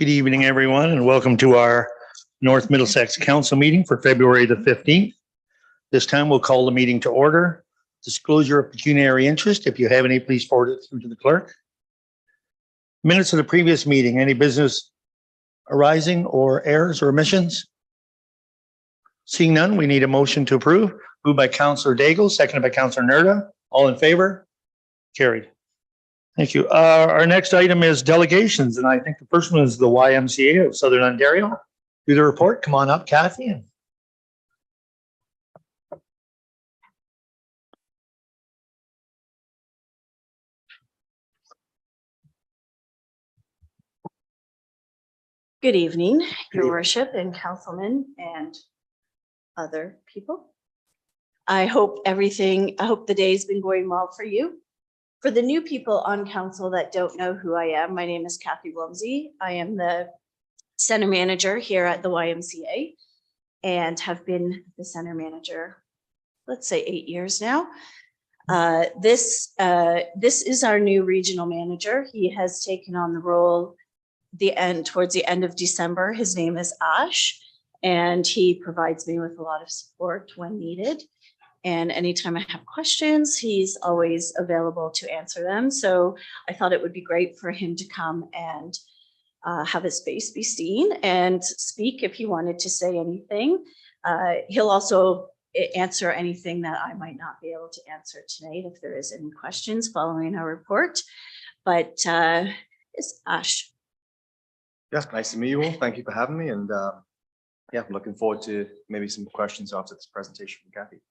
Good evening, everyone, and welcome to our North Middlesex Council meeting for February the 15th. This time we'll call the meeting to order. Disclosure of pecuniary interest. If you have any, please forward it through to the clerk. Minutes of the previous meeting. Any business arising or errors or omissions? Seeing none, we need a motion to approve. Moved by Councillor Daigle, seconded by Councillor Nerda. All in favor? Carried. Thank you. Our next item is delegations, and I think the first one is the YMCA of Southern Ontario. Do the report. Come on up, Kathy. Good evening, Your Worship and councilmen and other people. I hope the day's been going well for you. For the new people on council that don't know who I am, my name is Kathy Wilmsey. I am the center manager here at the YMCA and have been the center manager, let's say 8 years now. This is our new regional manager. He has taken on the role towards the end of December. His name is Ash, and he provides me with a lot of support when needed. And anytime I have questions, he's always available to answer them. So I thought it would be great for him to come and have his face be seen and speak if he wanted to say anything. He'll also answer anything that I might not be able to answer tonight if there is any questions following our report. But it's Ash. Yeah, nice to meet you all. Thank you for having me. And yeah, I'm looking forward to maybe some questions after this presentation from Kathy.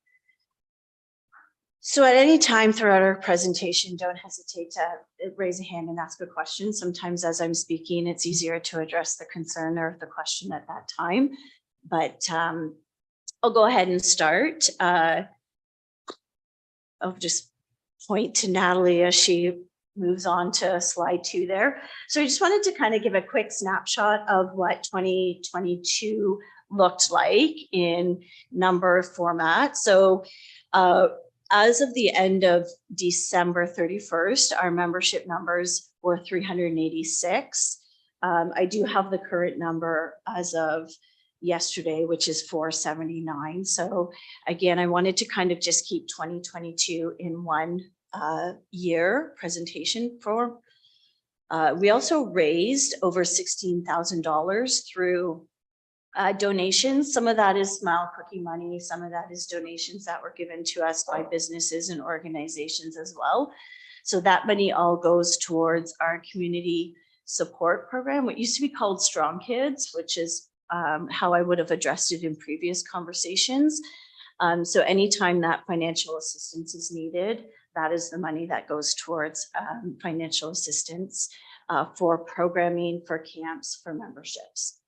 So at any time throughout our presentation, don't hesitate to raise a hand and ask a question. Sometimes as I'm speaking, it's easier to address the concern or the question at that time. But I'll go ahead and start. I'll just point to Natalie as she moves on to slide 2 there. So I just wanted to kind of give a quick snapshot of what 2022 looked like in number format. So as of the end of December 31st, our membership numbers were 386. I do have the current number as of yesterday, which is 479. So again, I wanted to kind of just keep 2022 in one year presentation for. We also raised over $16,000 through donations. Some of that is Smile Cookie money. Some of that is donations that were given to us by businesses and organizations as well. So that money all goes towards our community support program, what used to be called Strong Kids, which is how I would have addressed it in previous conversations. So anytime that financial assistance is needed, that is the money that goes towards financial assistance for programming, for camps, for memberships.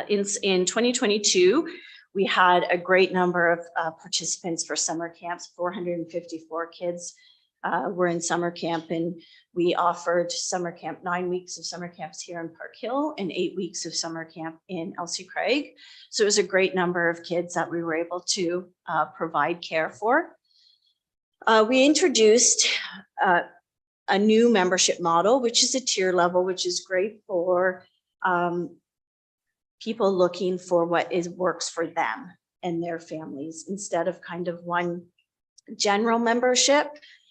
In 2022, we had a great number of participants for summer camps. 454 kids were in summer camp, and we offered summer camp, 9 weeks of summer camps here in Park Hill and 8 weeks of summer camp in Elsie Craig. So it was a great number of kids that we were able to provide care for. We introduced a new membership model, which is a tier level, which is great for people looking for what works for them and their families. Instead of kind of one general membership,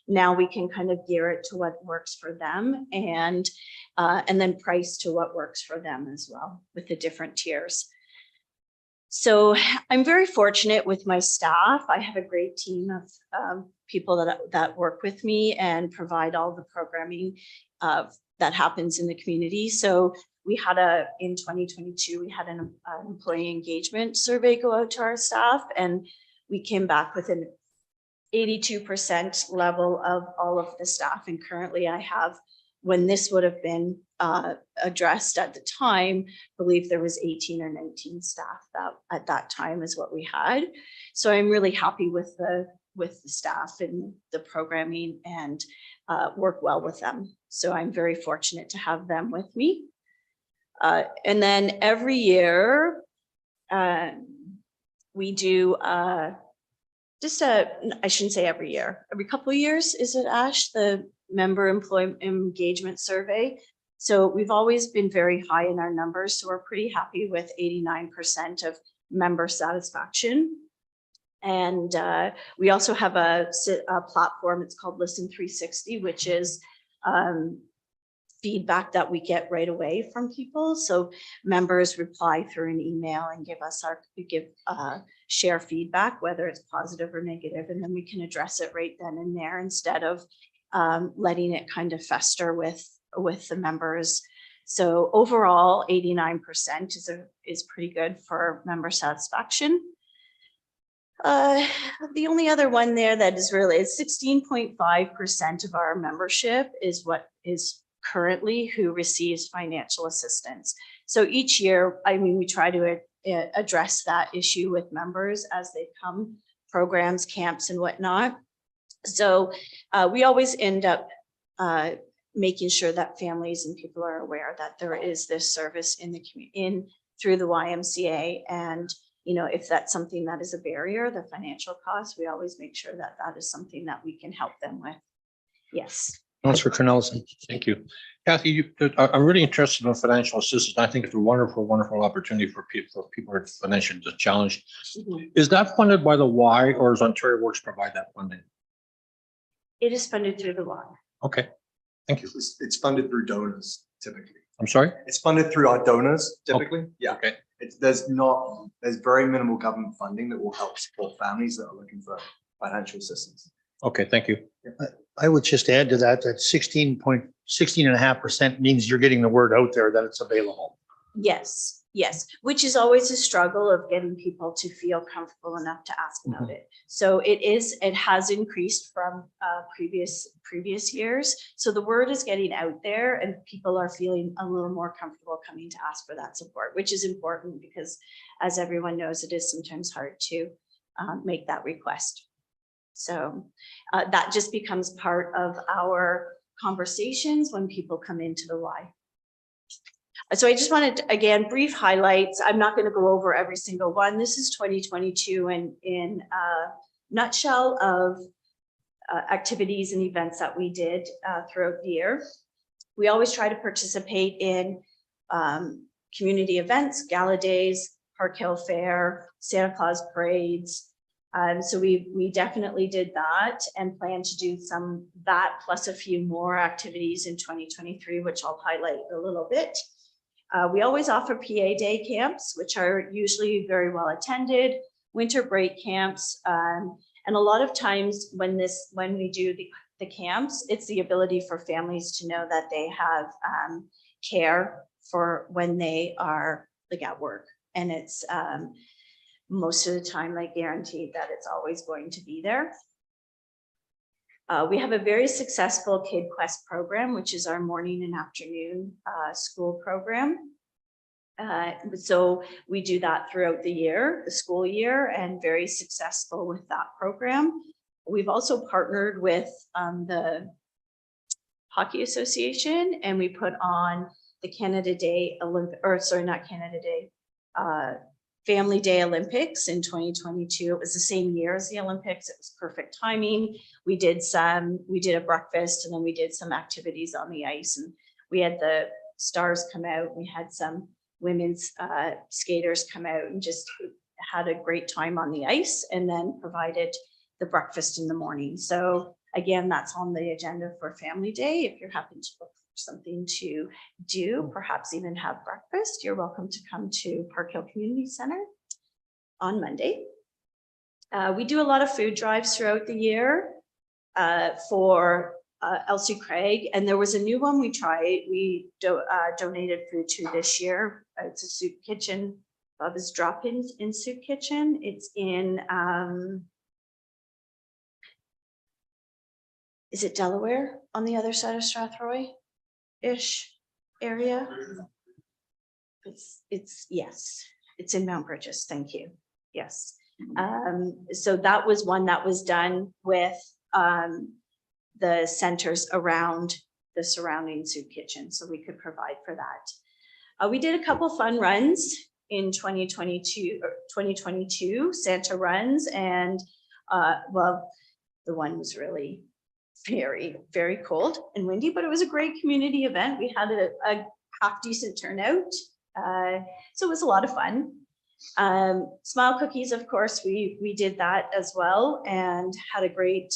now we can kind of gear it to what works for them and then price to what works for them as well with the different tiers. So I'm very fortunate with my staff. I have a great team of people that work with me and provide all the programming that happens in the community. So we had in 2022, we had an employee engagement survey go out to our staff, and we came back with an 82% level of all of the staff. And currently I have, when this would have been addressed at the time, I believe there was 18 or 19 staff that at that time is what we had. So I'm really happy with the staff and the programming and work well with them. So I'm very fortunate to have them with me. And then every year we do I shouldn't say every year, every couple of years, is it, Ash, the member employee engagement survey? So we've always been very high in our numbers. So we're pretty happy with 89% of member satisfaction. And we also have a platform, it's called Listen 360, which is feedback that we get right away from people. So members reply through an email and share feedback, whether it's positive or negative, and then we can address it right then and there instead of letting it kind of fester with the members. So overall, 89% is pretty good for member satisfaction. The only other one there that is really, it's 16.5% of our membership is what is currently who receives financial assistance. So each year, I mean, we try to address that issue with members as they come, programs, camps and whatnot. So we always end up making sure that families and people are aware that there is this service in the community through the YMCA. And you know, if that's something that is a barrier, the financial cost, we always make sure that that is something that we can help them with. Yes. Councillor Cornelison. Thank you. Kathy, I'm really interested in financial assistance. I think it's a wonderful, wonderful opportunity for people who are financially challenged. Mhm. Is that funded by the Y or does Ontario Works provide that funding? It is funded through the Y. Okay, thank you. It's funded through donors typically. I'm sorry? It's funded through our donors typically. Yeah. Okay, There's very minimal government funding that will help support families that are looking for financial assistance. okay, thank you. I would just add to that, that 16.5% means you're getting the word out there that it's available. Yes, yes, which is always a struggle of getting people to feel comfortable enough to ask about it. So it has increased from previous years. So the word is getting out there and people are feeling a little more comfortable coming to ask for that support, which is important because as everyone knows, it is sometimes hard to make that request. So that just becomes part of our conversations when people come into the Y. So I just wanted to, again, brief highlights. I'm not going to go over every single one. This is 2022 and in a nutshell of activities and events that we did throughout the year. We always try to participate in community events, gala days, Park Hill Fair, Santa Claus parades. So we definitely did that and plan to do that plus a few more activities in 2023, which I'll highlight a little bit. We always offer PA Day camps, which are usually very well attended, winter break camps. And a lot of times when we do the camps, it's the ability for families to know that they have care for when they are like at work. And it's most of the time, like guaranteed that it's always going to be there. We have a very successful Kid Quest program, which is our morning and afternoon school program. So we do that throughout the school year, and very successful with that program. We've also partnered with the Hockey Association, and we put on the Canada Day Family Day Olympics in 2022. It was the same year as the Olympics. It was perfect timing. We did a breakfast and then we did some activities on the ice, and we had the stars come out. We had some women's skaters come out and just had a great time on the ice, and then provided the breakfast in the morning. So again, that's on the agenda for Family Day. If you're happy to look something to do, perhaps even have breakfast, you're welcome to come to Park Hill Community Center on Monday. We do a lot of food drives throughout the year for Elsie Craig, and there was a new one we tried. We donated food to this year. It's a soup kitchen. Bubba's Drop-ins in Soup Kitchen. It's in is it Delaware on the other side of Strathroy-ish area? It's yes, it's in Mount Bridges. Thank you. Yes. So that was one that was done with the centers around the surrounding soup kitchen, so we could provide for that. We did a couple fun runs in 2022 Santa runs, and well, the one was really very, very cold and windy, but it was a great community event. We had a half decent turnout. So it was a lot of fun. Smile Cookies, of course, we did that as well and had a great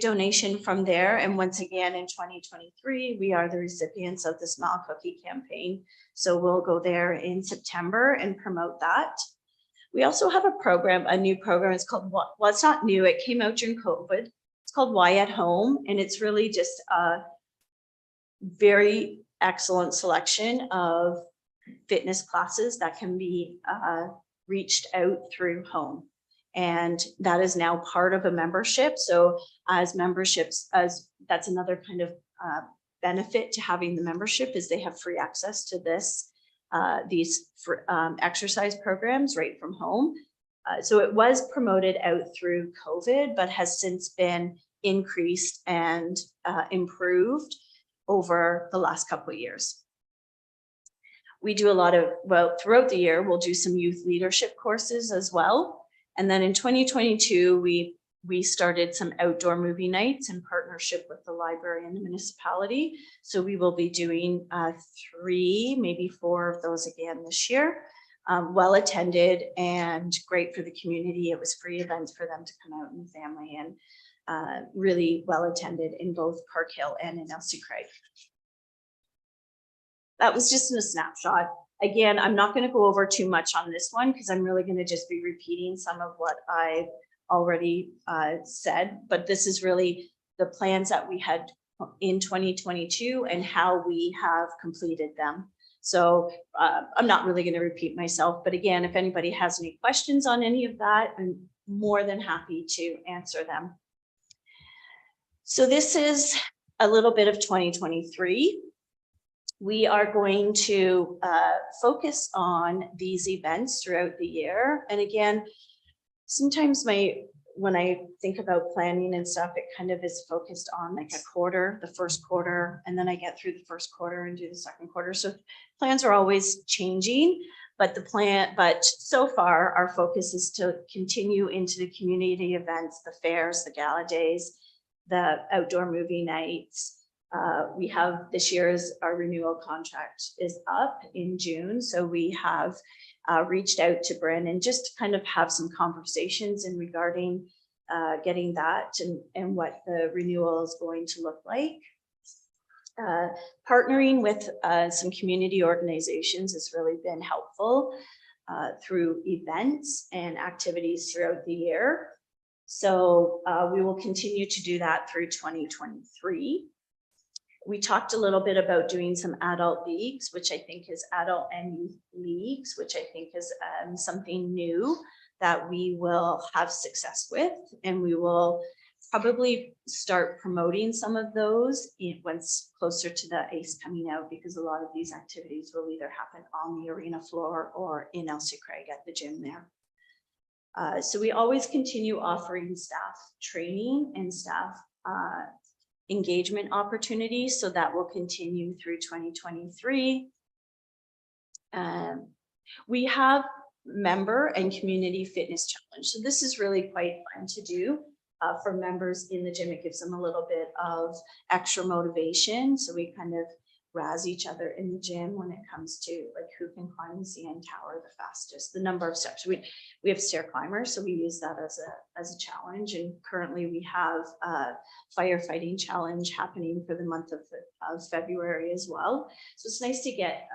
donation from there. And once again, in 2023, we are the recipients of the Smile Cookie campaign. So we'll go there in September and promote that. We also have a new program. It's called, well, it's not new. It came out during COVID. It's called Y at Home. And it's really just a very excellent selection of fitness classes that can be reached out through home. And that is now part of a membership. So as memberships, that's another kind of benefit to having the membership, is they have free access to these exercise programs right from home. So it was promoted out through COVID, but has since been increased and improved over the last couple of years. We do a lot of, throughout the year, we'll do some youth leadership courses as well. And then in 2022, we started some outdoor movie nights in partnership with the library and the municipality. So we will be doing 3, maybe 4 of those again this year. Well attended and great for the community. It was free events for them to come out and family, and really well attended in both Park Hill and in Elsie Craig. That was just in a snapshot. Again, I'm not going to go over too much on this one because I'm really going to just be repeating some of what I've already said, but this is really the plans that we had in 2022 and how we have completed them. So I'm not really going to repeat myself, but again, if anybody has any questions on any of that, I'm more than happy to answer them. So this is a little bit of 2023. We are going to focus on these events throughout the year. And again, sometimes when I think about planning and stuff, it kind of is focused on like a quarter, the first quarter, and then I get through the first quarter and do the second quarter. So plans are always changing, but so far our focus is to continue into the community events, the fairs, the gala days, the outdoor movie nights. We have this year's, our renewal contract is up in June. So we have reached out to Brandon just to kind of have some conversations in regarding getting that and what the renewal is going to look like. Partnering with some community organizations has really been helpful through events and activities throughout the year. So we will continue to do that through 2023. We talked a little bit about doing some adult leagues, which I think is adult and youth leagues, which I think is something new that we will have success with. And we will probably start promoting some of those once closer to the ACE coming out, because a lot of these activities will either happen on the arena floor or in Elsie Craig at the gym there. So we always continue offering staff training and staff engagement opportunities. So that will continue through 2023. We have member and community fitness challenge. So this is really quite fun to do for members in the gym. It gives them a little bit of extra motivation. So we kind of razz each other in the gym when it comes to like who can climb the CN Tower the fastest, the number of steps. We have stair climbers, so we use that as a challenge. And currently we have a firefighting challenge happening for the month of February as well. So it's nice to get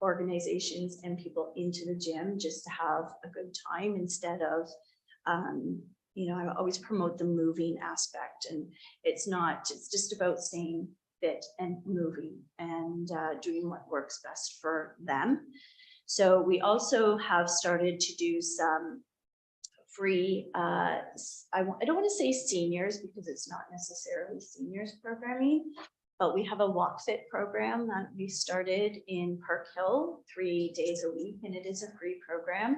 organizations and people into the gym just to have a good time instead of I always promote the moving aspect, and it's just about staying fit and moving and doing what works best for them. So we also have started to do some free, I don't want to say seniors because it's not necessarily seniors programming, but we have a Walk Fit program that we started in Park Hill 3 days a week, and it is a free program.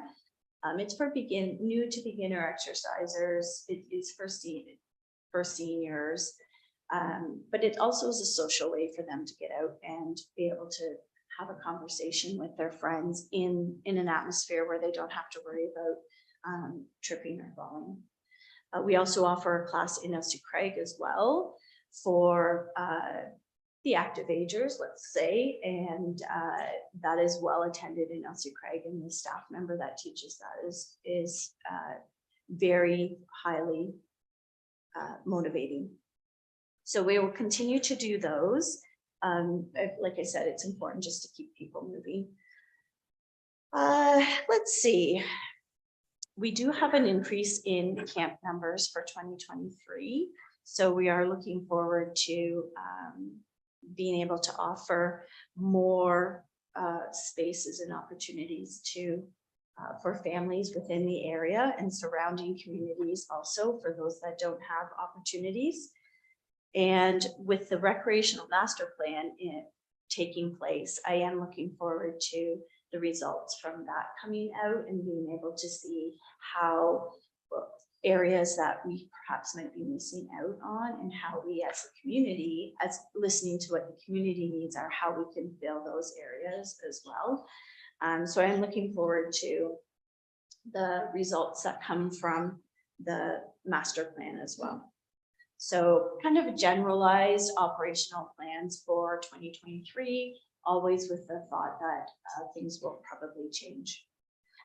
It's for new to beginner exercisers. It is for seniors. But it also is a social way for them to get out and be able to have a conversation with their friends in an atmosphere where they don't have to worry about tripping or falling. We also offer a class in Elsie Craig as well for the active agers, let's say, and that is well attended in Elsie Craig, and the staff member that teaches that is very highly motivating. So we will continue to do those. Like I said, it's important just to keep people moving. Let's see. We do have an increase in camp numbers for 2023. So we are looking forward to being able to offer more spaces and opportunities to for families within the area and surrounding communities, also for those that don't have opportunities. And with the recreational master plan taking place, I am looking forward to the results from that coming out and being able to see how areas that we perhaps might be missing out on, and how we as a community, as listening to what the community needs are, how we can fill those areas as well. So I'm looking forward to the results that come from the master plan as well. So kind of generalized operational plans for 2023, always with the thought that things will probably change.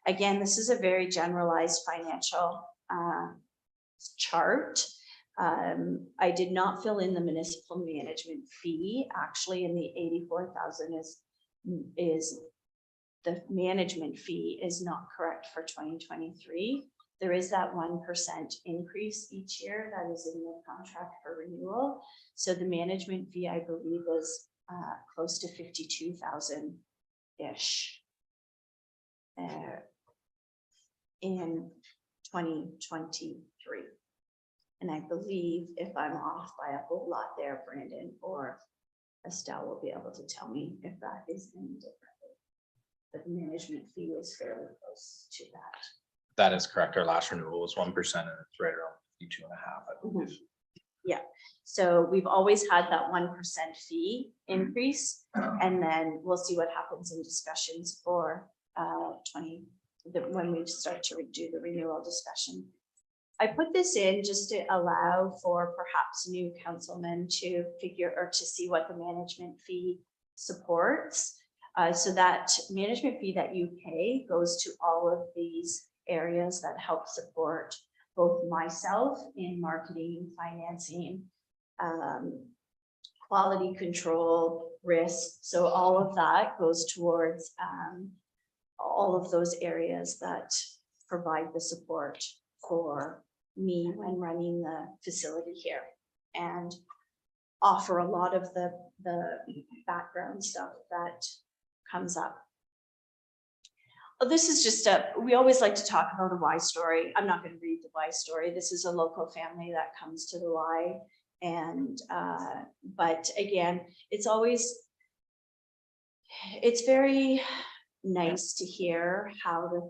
Again, this is a very generalized financial chart. I did not fill in the municipal management fee. Actually, in the 84,000 is the management fee is not correct for 2023. There is that 1% increase each year that is in the contract for renewal. So the management fee, I believe, is close to 52,000-ish in 2023. And I believe, if I'm off by a whole lot there, Brandon or Estelle will be able to tell me if that is any different. But the management fee is fairly close to that. That is correct. Our last renewal was 1% and it's right around 52.5, I believe. Yeah, so we've always had that 1% fee increase, and then we'll see what happens in discussions for when we start to do the renewal discussion. I put this in just to allow for perhaps new councilmen to figure or to see what the management fee supports. So that management fee that you pay goes to all of these areas that help support both myself in marketing, financing, quality control, risk. So all of that goes towards all of those areas that provide the support for me when running the facility here, and offer a lot of the background stuff that comes up. This is just we always like to talk about a Y story. I'm not going to read the Y story. This is a local family that comes to the Y. And, but again, it's very nice to hear how the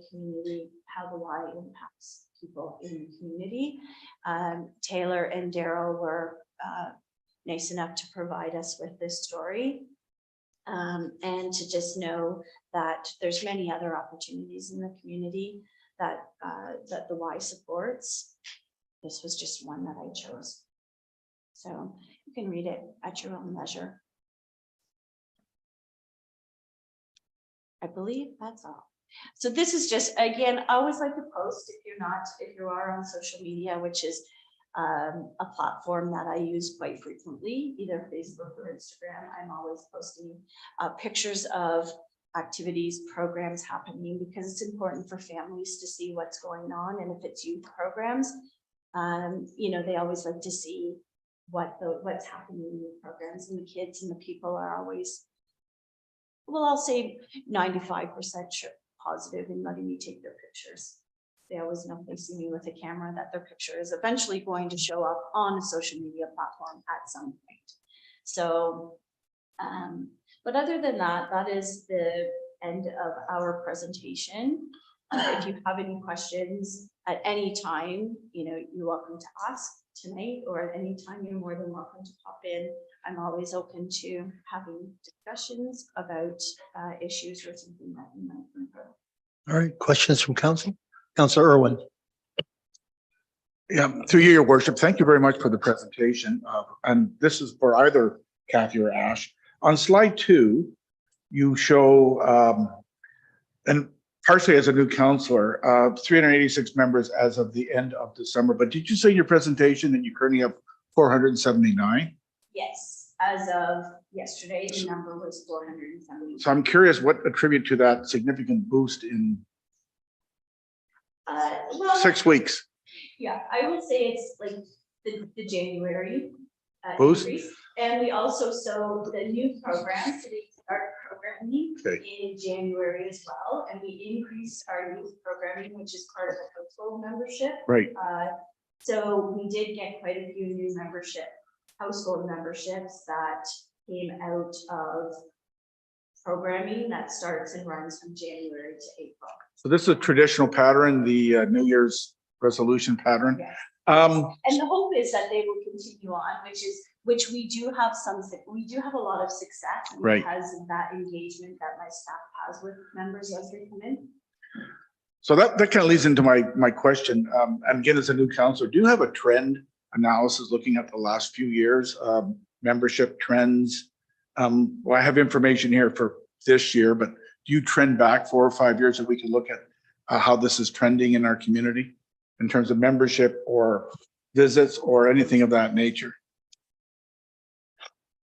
Y impacts people in the community. Taylor and Daryl were nice enough to provide us with this story. And to just know that there's many other opportunities in the community that that the Y supports. This was just one that I chose. So you can read it at your own leisure. I believe that's all. So this is just, again, I always like to post if you are on social media, which is a platform that I use quite frequently, either Facebook or Instagram. I'm always posting pictures of activities, programs happening, because it's important for families to see what's going on. And if it's youth programs, you know, they always like to see what's happening in the programs, and the kids and the people are always, well, I'll say 95% positive in letting me take their pictures. They always know if they see me with a camera that their picture is eventually going to show up on a social media platform at some point. So, but other than that, that is the end of our presentation. If you have any questions at any time, you know, you're welcome to ask tonight, or at any time, you're more than welcome to pop in. I'm always open to having discussions about issues or something that you might think of. All right, questions from council? Councillor Irwin. Yeah, through you, your worship. Thank you very much for the presentation. And this is for either Kathy or Ash. On slide 2, you show, and partially as a new counselor, 386 members as of the end of December. But did you say in your presentation that you currently have 479? Yes, as of yesterday, the number was 470. So I'm curious what attribute to that significant boost in Well, 6 weeks? yeah, I would say it's like the January Boost? increase. And we also, so the new program, so they started programming Okay. in January as well. And we increased our youth programming, which is part of the household membership. Right. So we did get quite a few new household memberships that came out of programming that starts and runs from January to April. So this is a traditional pattern, the New Year's resolution pattern. Yes. Um, And the hope is that they will continue on, which we do have a lot of success Right. because of that engagement that my staff has with members as they come in. So that kind of leads into my question. And again, as a new counselor, do you have a trend analysis looking at the last few years, membership trends? Well, I have information here for this year, but do you trend back 4 or 5 years that we can look at how this is trending in our community in terms of membership or visits or anything of that nature?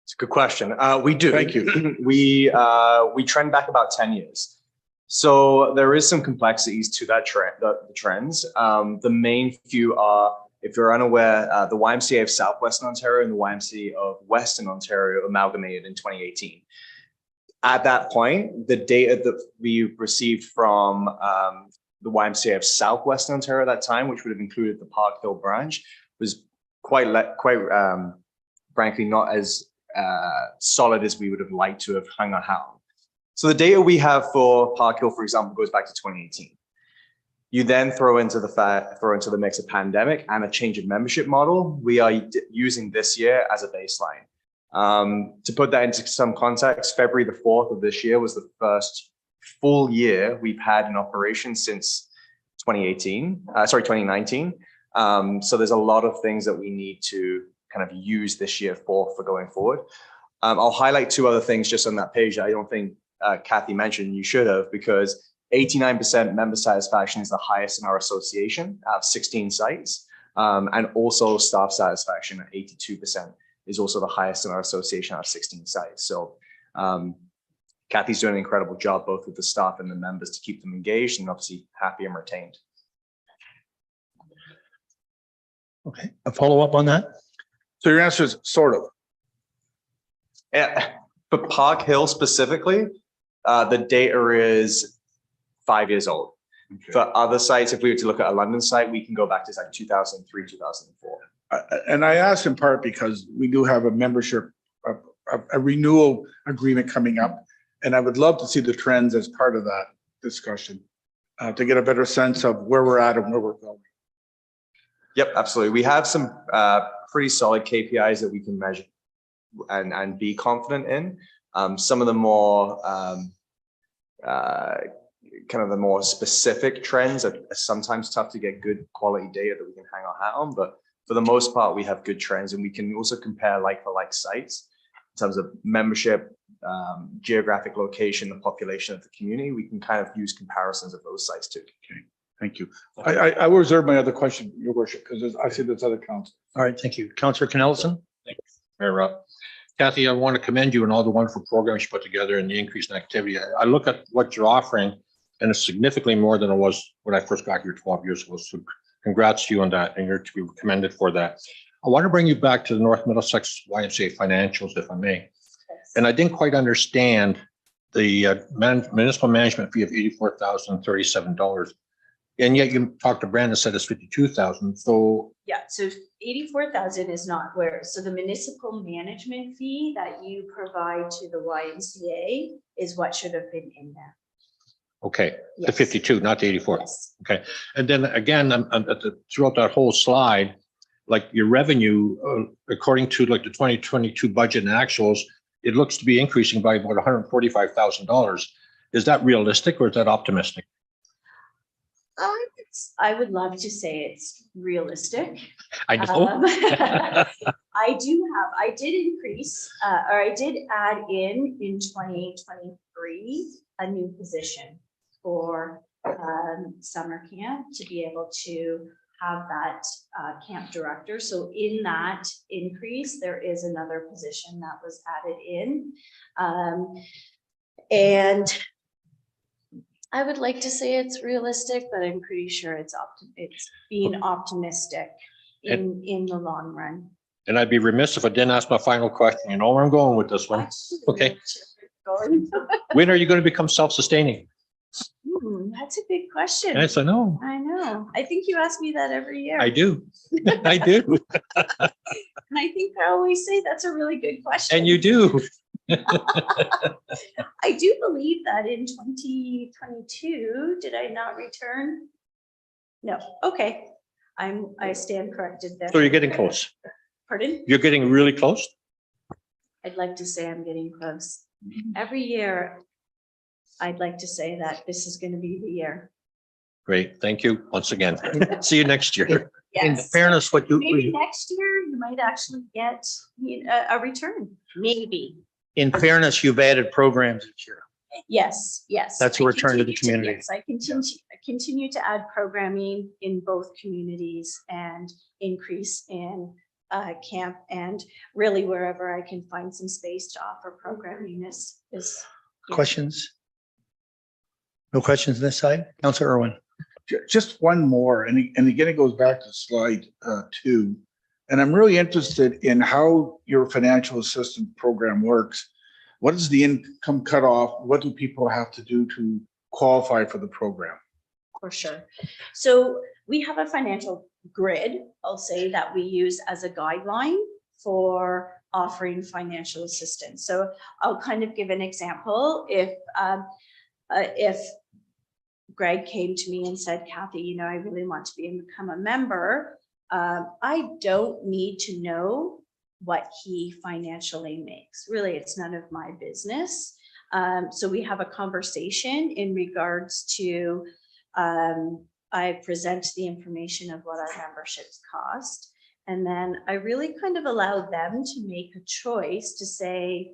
It's a good question. We do. Thank you. We trend back about 10 years. So there is some complexities to that trend, the trends. The main few are, if you're unaware, the YMCA of Southwestern Ontario and the YMCA of Western Ontario amalgamated in 2018. At that point, the data that we received from the YMCA of Southwestern Ontario at that time, which would have included the Park Hill branch, was quite frankly not as solid as we would have liked to have hung our hat on. So the data we have for Park Hill, for example, goes back to 2018. You then throw into the mix a pandemic and a change of membership model. We are using this year as a baseline. To put that into some context, February the 4th of this year was the first full year we've had in operation since 2019. So there's a lot of things that we need to kind of use this year for going forward. I'll highlight 2 other things just on that page that I don't think Kathy mentioned. You should have, because 89% member satisfaction is the highest in our association out of 16 sites. And also staff satisfaction at 82% is also the highest in our association out of 16 sites. So Kathy's doing an incredible job, both with the staff and the members, to keep them engaged and obviously happy and retained. Okay, a follow-up on that? So your answer is sort of. Yeah, for Park Hill specifically, the data is 5 years old. Okay. For other sites, if we were to look at a London site, we can go back to like 2003, 2004. And I asked in part because we do have a membership, a renewal agreement coming up. And I would love to see the trends as part of that discussion to get a better sense of where we're at and where we're going. Yep, absolutely. We have some pretty solid KPIs that we can measure and be confident in. Some of the more kind of the more specific trends are sometimes tough to get good quality data that we can hang our hat on, but for the most part, we have good trends, and we can also compare like-for-like sites in terms of membership, geographic location, the population of the community. We can kind of use comparisons of those sites too. Okay, thank you. I will reserve my other question, Your Worship, because I see there's other councils. All right, thank you. Councillor Knellison? Mayor Rob. Kathy, I want to commend you on all the wonderful programs you put together and the increase in activity. I look at what you're offering, and it's significantly more than it was when I first got here 12 years ago. So congrats to you on that, and you're to be commended for that. I want to bring you back to the North Middlesex YMCA financials, if I may. And I didn't quite understand the municipal management fee of $84,037. And yet you talked to Brandon, said it's 52,000. So Yeah, so 84,000 is not where, so the municipal management fee that you provide to the YMCA is what should have been in there. okay, the Yes. 52, not the 84. Yes. Okay, and then again, throughout that whole slide, like your revenue, according to like the 2022 budget and actuals, it looks to be increasing by about $145,000. Is that realistic or is that optimistic? I would I would love to say it's realistic. I know. I did increase, or I did add in 2023, a new position for summer camp to be able to have that camp director. So in that increase, there is another position that was added in. And I would like to say it's realistic, but I'm pretty sure it's being optimistic in the long run. And I'd be remiss if I didn't ask my final question. You know where I'm going with this one. Okay. When are you going to become self-sustaining? That's a big question. Yes, I know. I know. I think you ask me that every year. I do. I do. And I think I always say that's a really good question. And you do. I do believe that in 2022, did I not return? No. Okay. I stand corrected there. So you're getting close. Pardon? You're getting really close. I'd like to say I'm getting close. Every year, I'd like to say that this is going to be the year. Great. Thank you once again. See you next year. In Yes. fairness, what Maybe you, next year you might actually get a return. Maybe. in fairness, you've added programs each year. Yes, yes. That's a I return to the continue community. Yes, I continue to add programming in both communities and increase in camp, and really wherever I can find some space to offer programming is. Yeah. Questions? No questions this side? Councillor Irwin? Just one more, and again, it goes back to slide 2. And I'm really interested in how your financial assistance program works. What is the income cutoff? What do people have to do to qualify for the program? For sure. So we have a financial grid, I'll say, that we use as a guideline for offering financial assistance. So I'll kind of give an example. If Greg came to me and said, Kathy, I really want to become a member, I don't need to know what he financially makes. Really, it's none of my business. So we have a conversation in regards to, I present the information of what our memberships cost. And then I really kind of allow them to make a choice to say,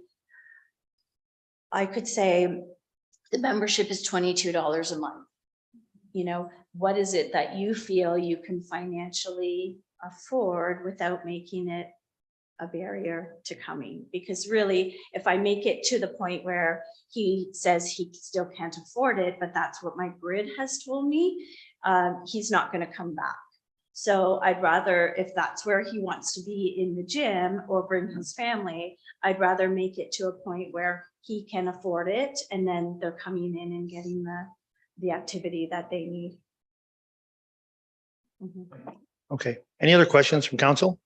I could say the membership is $22 a month. What is it that you feel you can financially afford without making it a barrier to coming? Because really, if I make it to the point where he says he still can't afford it, but that's what my grid has told me, he's not going to come back. So I'd rather, if that's where he wants to be in the gym or bring his family, I'd rather make it to a point where he can afford it, and then they're coming in and getting the activity that they need. Okay. Any other questions from council?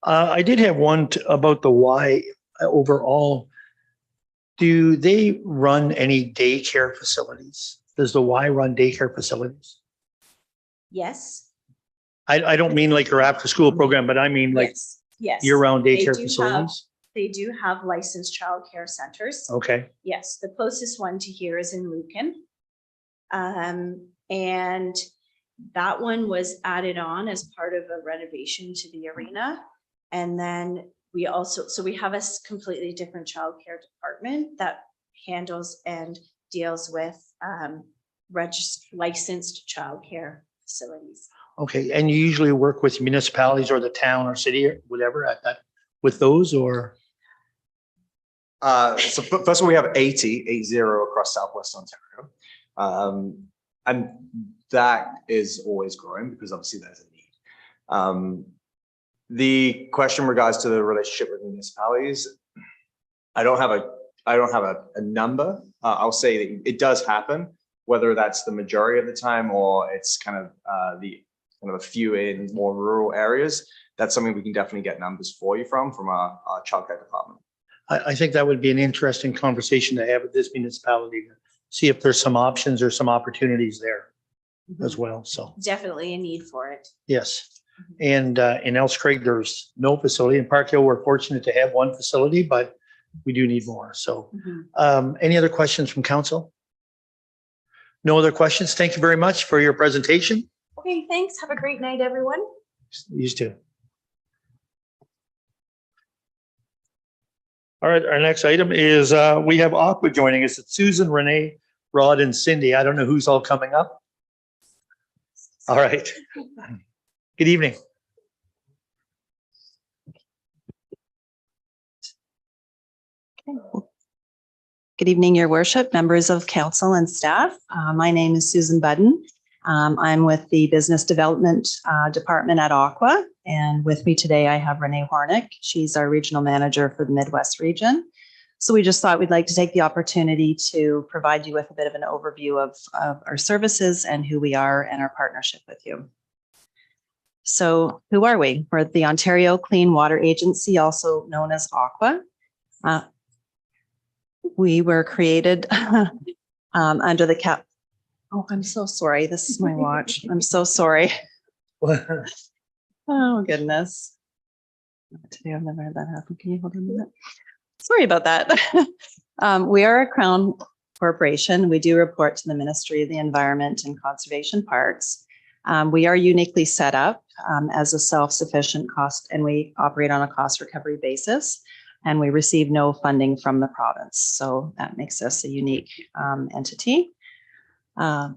I did have one about the Y overall. Do they run any daycare facilities? Does the Y run daycare facilities? Yes. I don't mean like your after school program, but I mean like Yes. year-round They daycare do facilities? They do have licensed childcare centers. Okay. Yes, the closest one to here is in Lucan. And that one was added on as part of a renovation to the arena. And then we have a completely different childcare department that handles and deals with licensed childcare facilities. Okay. And you usually work with municipalities or the town or city or whatever with those, or? So first of all, we have 80 across Southwest Ontario. And that is always growing because obviously there's a need. The question in regards to the relationship with municipalities, I don't have a number. I'll say that it does happen, whether that's the majority of the time or it's kind of a few in more rural areas. That's something we can definitely get numbers for you from our childcare department. I think that would be an interesting conversation to have with this municipality to see if there's some options or some opportunities there as well. So Definitely a need for it. yes. And in Elks Craig, there's no facility. In Park Hill, we're fortunate to have one facility, but we do need more. So any other questions from council? No other questions. Thank you very much for your presentation. Okay, thanks. Have a great night, everyone. You too. All right, our next item is, we have Aqua joining us. It's Susan, Renee, Rod, and Cindy. I don't know who's all coming up. All right. Good evening. Good evening, Your Worship, members of council and staff. My name is Susan Budden. I'm with the Business Development Department at Aqua, and with me today I have Renee Hornick. She's our Regional Manager for the Midwest region. So we just thought we'd like to take the opportunity to provide you with a bit of an overview of our services and who we are and our partnership with you. So who are we? We're the Ontario Clean Water Agency, also known as Aqua. We were created under the cap. Oh, I'm so sorry. This is my watch. I'm so sorry. Oh, goodness. Today I've never had that happen. Can you hold on a minute? Sorry about that. We are a Crown corporation. We do report to the Ministry of the Environment and Conservation Parks. We are uniquely set up as a self-sufficient cost, and we operate on a cost recovery basis. And we receive no funding from the province. So that makes us a unique entity. We are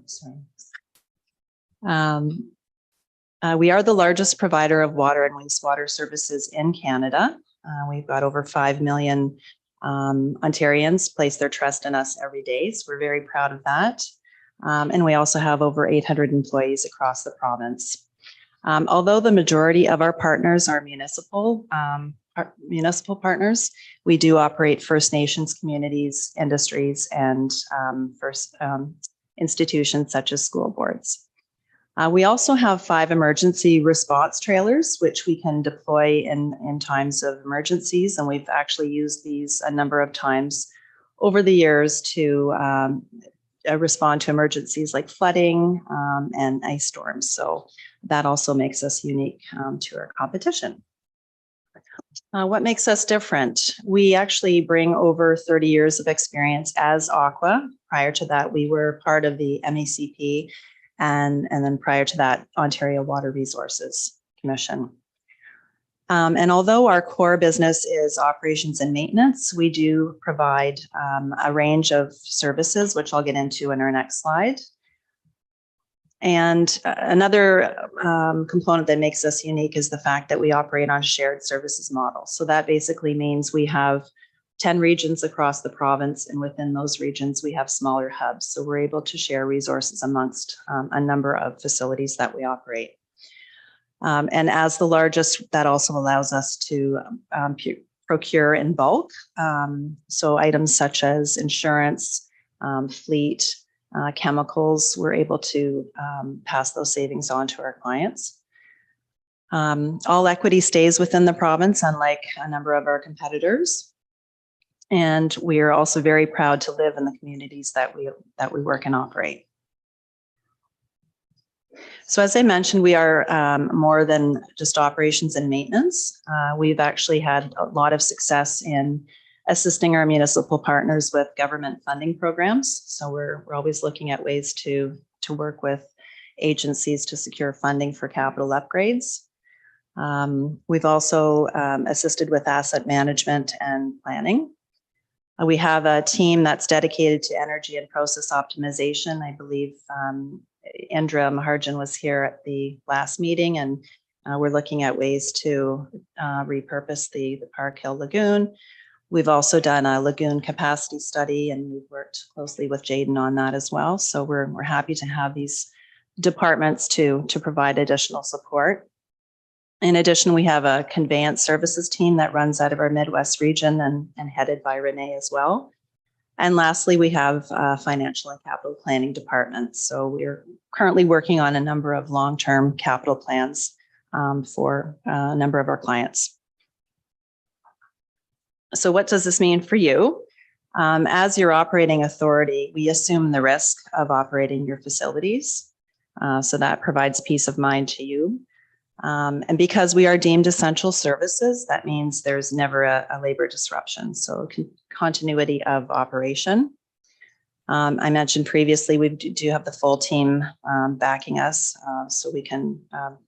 the largest provider of water and wastewater services in Canada. We've got over 5 million Ontarians place their trust in us every day. So we're very proud of that. And we also have over 800 employees across the province. Although the majority of our partners are municipal partners, we do operate First Nations communities, industries, and institutions such as school boards. We also have 5 emergency response trailers, which we can deploy in times of emergencies. And we've actually used these a number of times over the years to respond to emergencies like flooding and ice storms. So that also makes us unique to our competition. What makes us different? We actually bring over 30 years of experience as Aqua. Prior to that, we were part of the MECP, and then prior to that, Ontario Water Resources Commission. And although our core business is operations and maintenance, we do provide a range of services, which I'll get into in our next slide. And another component that makes us unique is the fact that we operate on a shared services model. So that basically means we have 10 regions across the province, and within those regions, we have smaller hubs. So we're able to share resources amongst a number of facilities that we operate. And as the largest, that also allows us to procure in bulk. So items such as insurance, fleet, chemicals, we're able to pass those savings on to our clients. All equity stays within the province, unlike a number of our competitors. And we are also very proud to live in the communities that we work and operate. So as I mentioned, we are more than just operations and maintenance. We've actually had a lot of success in assisting our municipal partners with government funding programs. So we're always looking at ways to work with agencies to secure funding for capital upgrades. We've also assisted with asset management and planning. We have a team that's dedicated to energy and process optimization. I believe Indra Maharjan was here at the last meeting, and we're looking at ways to repurpose the Park Hill Lagoon. We've also done a lagoon capacity study, and we've worked closely with Jaden on that as well. So we're happy to have these departments to provide additional support. In addition, we have a conveyance services team that runs out of our Midwest region and headed by Renee as well. And lastly, we have financial and capital planning departments. So we're currently working on a number of long-term capital plans for a number of our clients. So what does this mean for you? As your operating authority, we assume the risk of operating your facilities. So that provides peace of mind to you. And because we are deemed essential services, that means there's never a labor disruption. So continuity of operation. I mentioned previously, we do have the full team backing us, so we can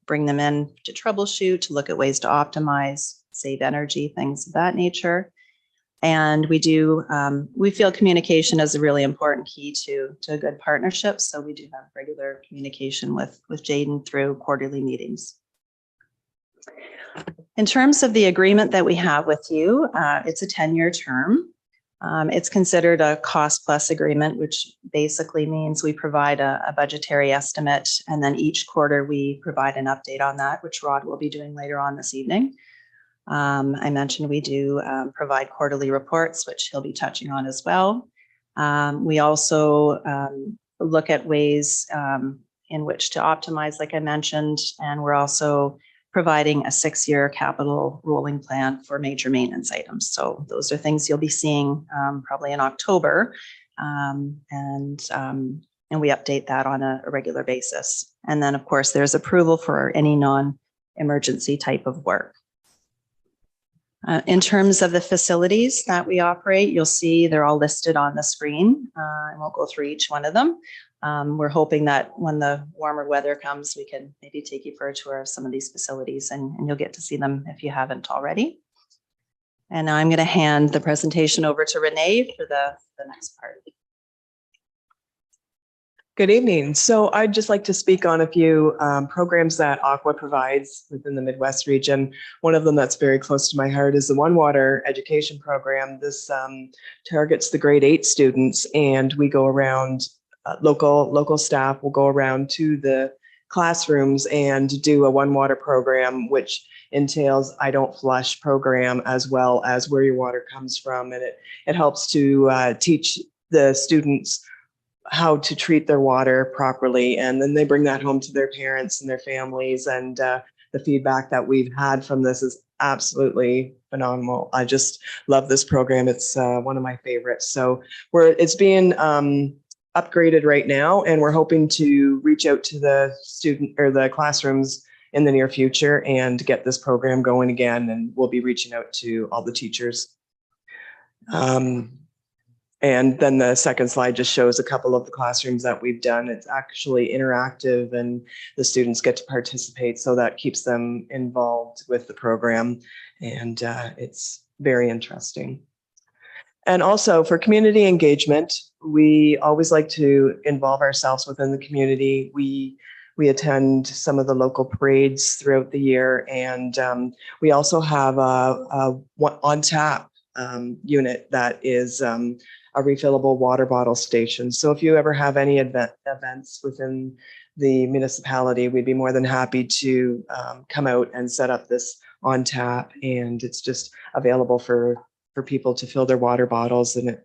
bring them in to troubleshoot, to look at ways to optimize, save energy, things of that nature. And we feel communication is a really important key to a good partnership. So we do have regular communication with Jayden through quarterly meetings. In terms of the agreement that we have with you, it's a 10-year term. It's considered a cost plus agreement, which basically means we provide a budgetary estimate, and then each quarter we provide an update on that, which Rod will be doing later on this evening. I mentioned we do provide quarterly reports, which he'll be touching on as well. We also look at ways in which to optimize, like I mentioned, and we're also providing a 6-year capital rolling plan for major maintenance items. So those are things you'll be seeing probably in October, and we update that on a regular basis. And then, of course, there's approval for any non-emergency type of work. In terms of the facilities that we operate, you'll see they're all listed on the screen. I won't go through each one of them. We're hoping that when the warmer weather comes, we can maybe take you for a tour of some of these facilities, and you'll get to see them if you haven't already. And now I'm going to hand the presentation over to Renee for the next part. Good evening. So I'd just like to speak on a few programs that Aqua provides within the Midwest region. One of them that's very close to my heart is the One Water education program. This targets the grade 8 students, and we go around, local staff will go around to the classrooms and do a One Water program, which entails I Don't Flush program, as well as Where Your Water Comes From. And it helps to teach the students how to treat their water properly. And then they bring that home to their parents and their families. And the feedback that we've had from this is absolutely phenomenal. I just love this program. It's one of my favorites. So it's being upgraded right now, and we're hoping to reach out to the student or the classrooms in the near future and get this program going again. And we'll be reaching out to all the teachers. And then the second slide just shows a couple of the classrooms that we've done. It's actually interactive, and the students get to participate, so that keeps them involved with the program. And it's very interesting. And also for community engagement, we always like to involve ourselves within the community. We attend some of the local parades throughout the year, and we also have a on tap unit that is a refillable water bottle station. So if you ever have any events within the municipality, we'd be more than happy to come out and set up this on tap, and it's just available for people to fill their water bottles, and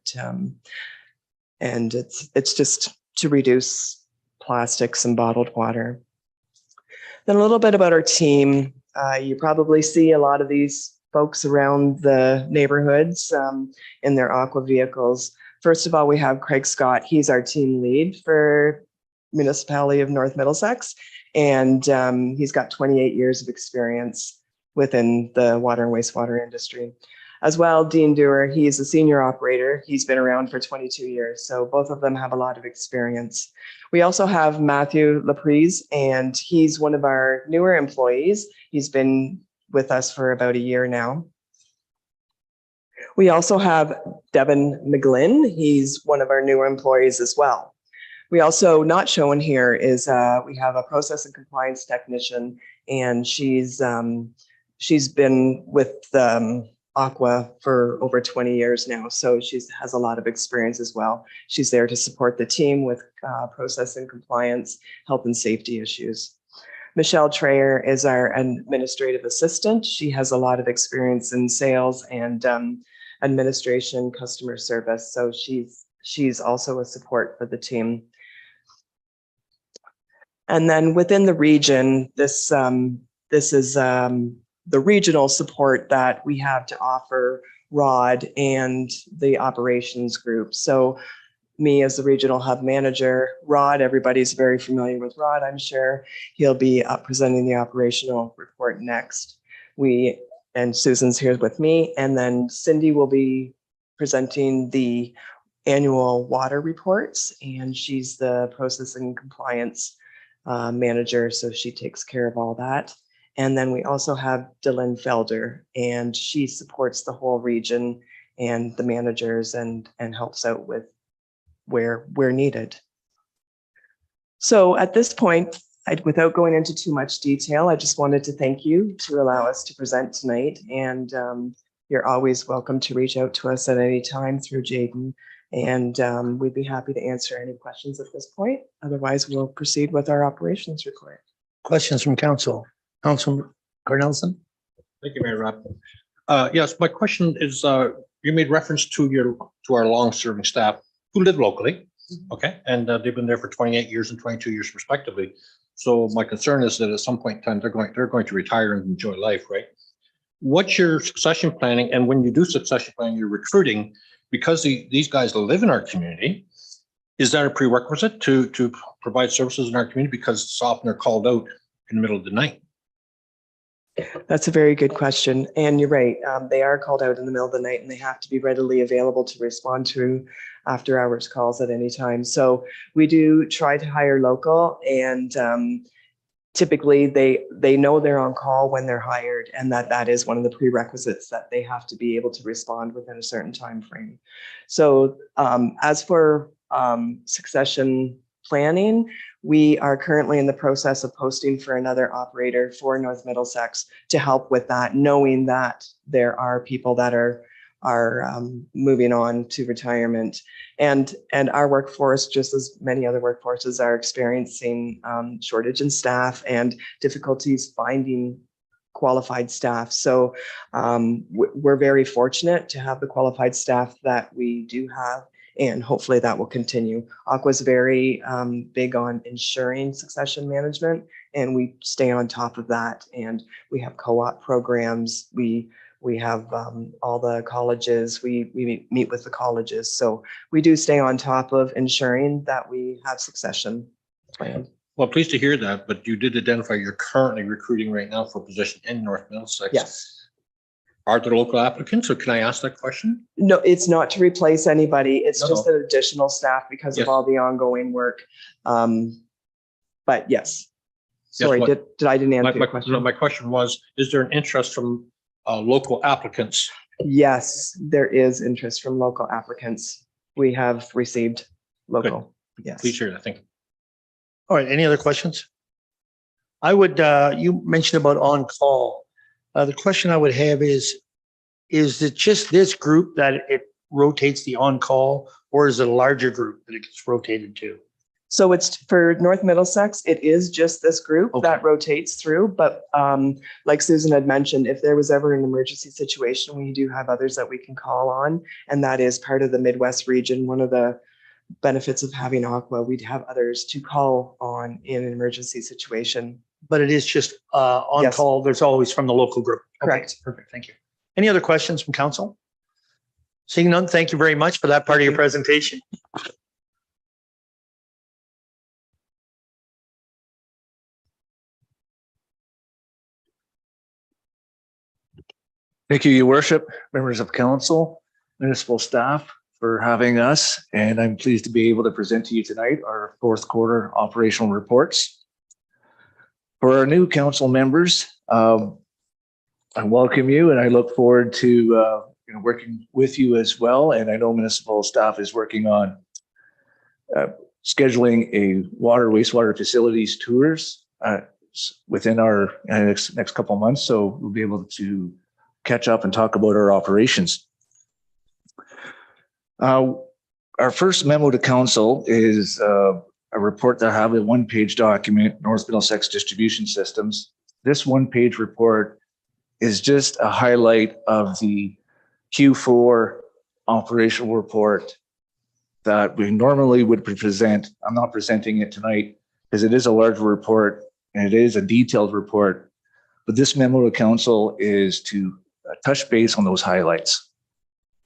it's just to reduce plastics and bottled water. Then a little bit about our team. You probably see a lot of these folks around the neighborhoods in their Aqua vehicles. First of all, we have Craig Scott. He's our team lead for Municipality of North Middlesex, and he's got 28 years of experience within the water and wastewater industry. As well, Dean Dewar, he's a senior operator. He's been around for 22 years, so both of them have a lot of experience. We also have Matthew Laprise, and he's one of our newer employees. He's been with us for about a year now. We also have Devin McGlynn. He's one of our newer employees as well. We also, not shown here, is we have a process and compliance technician, and she's been with Aqua for over 20 years now, so she has a lot of experience as well. She's there to support the team with process and compliance, health and safety issues. Michelle Trayer is our administrative assistant. She has a lot of experience in sales and administration, customer service, so she's also a support for the team. And then within the region, this is the regional support that we have to offer Rod and the operations group. So me as the regional hub manager, Rod, everybody's very familiar with Rod, I'm sure. He'll be presenting the operational report next. And Susan's here with me, and then Cindy will be presenting the annual water reports, and she's the processing compliance manager, so she takes care of all that. And then we also have Dylan Felder, and she supports the whole region and the managers and helps out with where needed. So at this point, without going into too much detail, I just wanted to thank you to allow us to present tonight. And you're always welcome to reach out to us at any time through Jaden. And we'd be happy to answer any questions at this point. Otherwise, we'll proceed with our operations report. Questions from council? Councilman Cornelison? Thank you, Mayor Rob. Yes, my question is, you made reference to our long-serving staff who live locally, okay? And they've been there for 28 years and 22 years respectively. So my concern is that at some point in time, they're going to retire and enjoy life, right? What's your succession planning? And when you do succession planning, you're recruiting, because these guys live in our community, is that a prerequisite to provide services in our community? Because so often they're called out in the middle of the night. That's a very good question. And you're right. They are called out in the middle of the night, and they have to be readily available to respond to after hours calls at any time. So we do try to hire local, and typically they know they're on call when they're hired, and that is one of the prerequisites, that they have to be able to respond within a certain time frame. So as for succession planning, we are currently in the process of posting for another operator for North Middlesex to help with that, knowing that there are people that are moving on to retirement, and our workforce, just as many other workforces, are experiencing shortage in staff and difficulties finding qualified staff. So we're very fortunate to have the qualified staff that we do have, and hopefully that will continue. Aqua's very big on ensuring succession management, and we stay on top of that. And we have co-op programs. We have all the colleges. We meet with the colleges. So we do stay on top of ensuring that we have succession planned. Well, pleased to hear that, but you did identify you're currently recruiting right now for a position in North Middlesex. Yes. Are there local applicants, or can I ask that question? No, it's not to replace anybody. It's No. just an additional staff because Yes. of all the ongoing work. But yes. Sorry, what- did I didn't answer your question? My question was, is there an interest from local applicants? Yes, there is interest from local applicants. We have received local. Yes. Please hear that. Thank you. All right, any other questions? I would, you mentioned about on-call. The question I would have is it just this group that it rotates the on-call, or is it a larger group that it gets rotated to? So it's for North Middlesex, it is just this group Okay. that rotates through. But like Susan had mentioned, if there was ever an emergency situation, we do have others that we can call on. And that is part of the Midwest region. One of the benefits of having Aqua, we'd have others to call on in an emergency situation. But it is just on Yes. call. There's always from the local group. Okay, Correct. perfect. Thank you. Any other questions from council? Seeing none, thank you very much for that part of your presentation. Thank you, Your Worship, members of council, municipal staff, for having us. And I'm pleased to be able to present to you tonight our fourth quarter operational reports. For our new council members, I welcome you, and I look forward to working with you as well. And I know municipal staff is working on scheduling a wastewater facilities tours within our next couple of months. So we'll be able to catch up and talk about our operations. Our first memo to council is a report that I have a one-page document, North Middlesex Distribution Systems. This one-page report is just a highlight of the Q4 operational report that we normally would present. I'm not presenting it tonight because it is a large report and it is a detailed report. But this memo to council is to touch base on those highlights.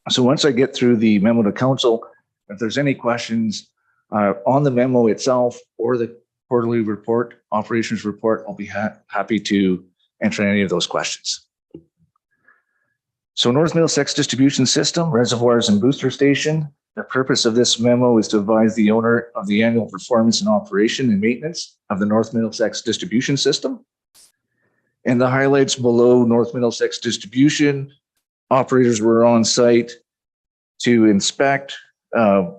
So once I get through the memo to council, if there's any questions on the memo itself or the quarterly report, operations report, I'll be happy to answer any of those questions. So North Middlesex Distribution System, Reservoirs and Booster Station. The purpose of this memo is to advise the owner of the annual performance and operation and maintenance of the North Middlesex distribution system. And the highlights below: North Middlesex distribution operators were on site to inspect, to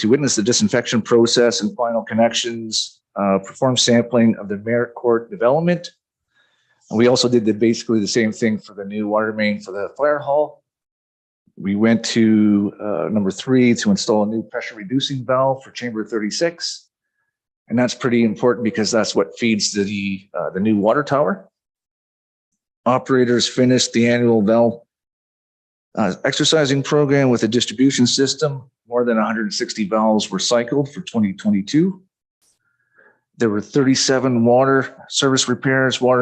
witness the disinfection process and final connections, perform sampling of the Merritt Court development. And we also did basically the same thing for the new water main for the fire hall. We went to number 3 to install a new pressure reducing valve for chamber 36. And that's pretty important because that's what feeds the new water tower. Operators finished the annual valve exercising program with a distribution system. More than 160 valves were cycled for 2022. There were 37 water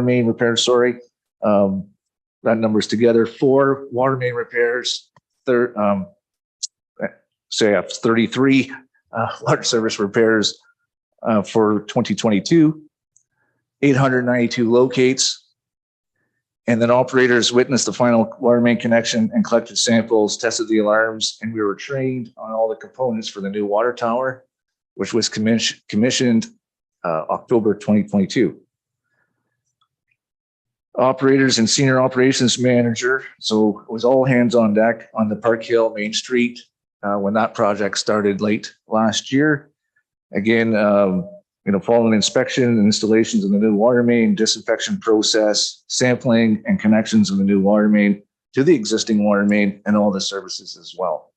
main repairs, that number's together. 4 water main repairs, 33 water service repairs for 2022, 892 locates. And then operators witnessed the final water main connection and collected samples, tested the alarms, and we were trained on all the components for the new water tower, which was commissioned October 2022. Operators and senior operations manager, so it was all hands on deck on the Park Hill Main Street when that project started late last year. Again, following inspection and installations of the new water main, disinfection process, sampling and connections of the new water main to the existing water main, and all the services as well.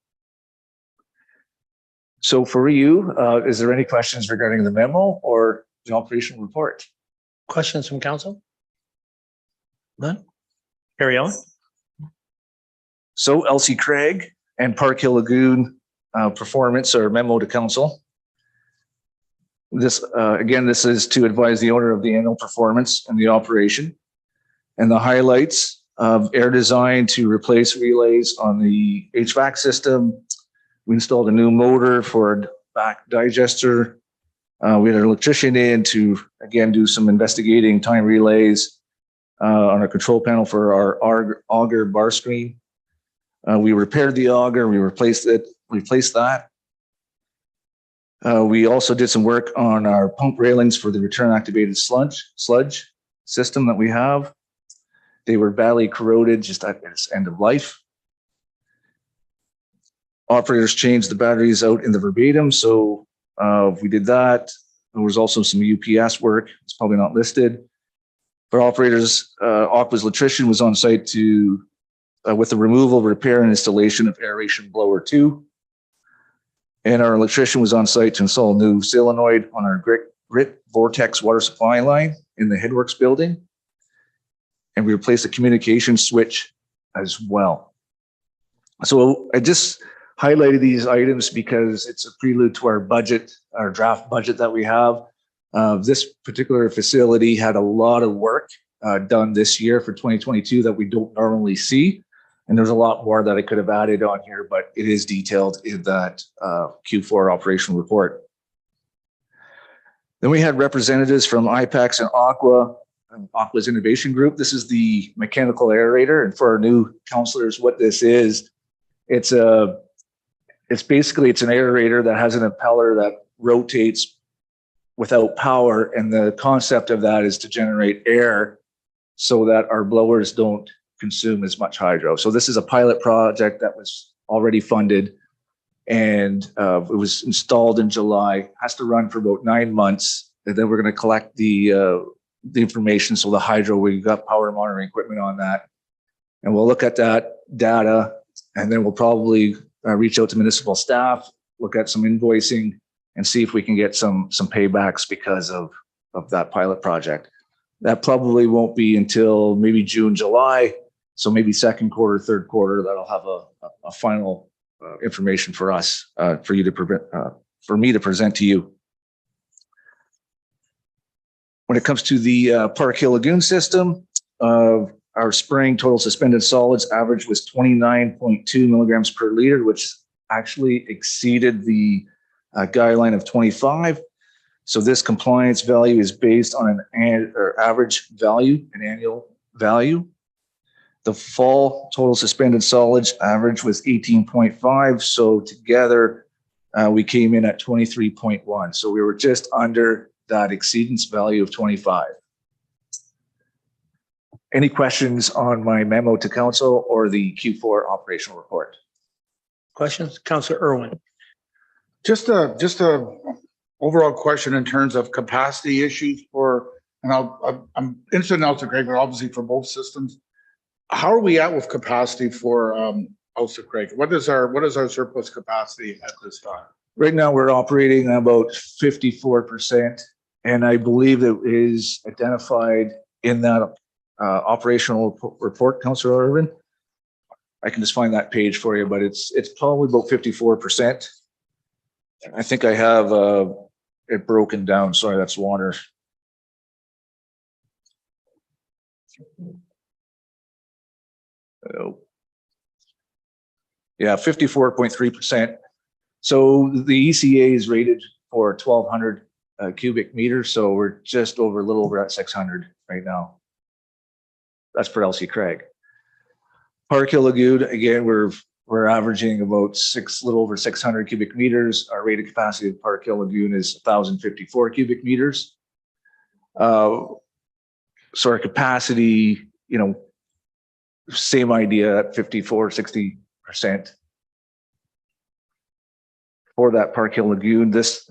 So for you, is there any questions regarding the memo or the operational report? Questions from council? None? Carry on. So Elsie Craig and Park Hill Lagoon performance or memo to council. This, again, this is to advise the owner of the annual performance and the operation. And the highlights of air design to replace relays on the HVAC system. We installed a new motor for a back digester. We had an electrician in to, again, do some investigating time relays on our control panel for our auger bar screen. We repaired the auger, we replaced that. We also did some work on our pump railings for the return activated sludge system that we have. They were badly corroded just at its end of life. Operators changed the batteries out in the verbatim, so we did that. There was also some UPS work. It's probably not listed. For operators, Aqua's electrician was on site to with the removal, repair, and installation of aeration blower 2. And our electrician was on site to install a new solenoid on our grit vortex water supply line in the Headworks building. And we replaced the communication switch as well. So I just highlighted these items because it's a prelude to our budget, our draft budget that we have. This particular facility had a lot of work done this year for 2022 that we don't normally see. And there's a lot more that I could have added on here, but it is detailed in that Q4 operational report. Then we had representatives from IPEX and Aqua's innovation group. This is the mechanical aerator. And for our new counselors, what this is, it's basically an aerator that has an impeller that rotates without power. And the concept of that is to generate air so that our blowers don't consume as much hydro. So this is a pilot project that was already funded, and it was installed in July, has to run for about 9 months. And then we're going to collect the information. So the hydro, we've got power monitoring equipment on that. And we'll look at that data, and then we'll probably reach out to municipal staff, look at some invoicing, and see if we can get some paybacks because of that pilot project. That probably won't be until maybe June, July. So maybe second quarter, third quarter, that'll have a final information for us, for me to present to you. When it comes to the Park Hill Lagoon system, our spring total suspended solids average was 29.2 milligrams per liter, which actually exceeded the guideline of 25. So this compliance value is based on an average value, an annual value. The fall total suspended solids average was 18.5. So together, we came in at 23.1. So we were just under that exceedance value of 25. Any questions on my memo to council or the Q4 operational report? Questions? Councillor Irwin. Just a overall question in terms of capacity issues for, and I'm interested in Elsa Craig, but obviously for both systems. How are we at with capacity for Elsa Craig? What is our surplus capacity at this time? Right now, we're operating about 54%, and I believe it is identified in that operational report, Councillor Irwin. I can just find that page for you, but it's probably about 54%. I think I have it broken down. Sorry, that's water. Oh. Yeah, 54.3%. So the ECA is rated for 1,200 cubic meters. So we're just over a little over at 600 right now. That's for Elsie Craig. Park Hill Lagoon, again, we're averaging about little over 600 cubic meters. Our rated capacity of Park Hill Lagoon is 1,054 cubic meters. So our capacity, same idea at 60% for that Park Hill Lagoon. This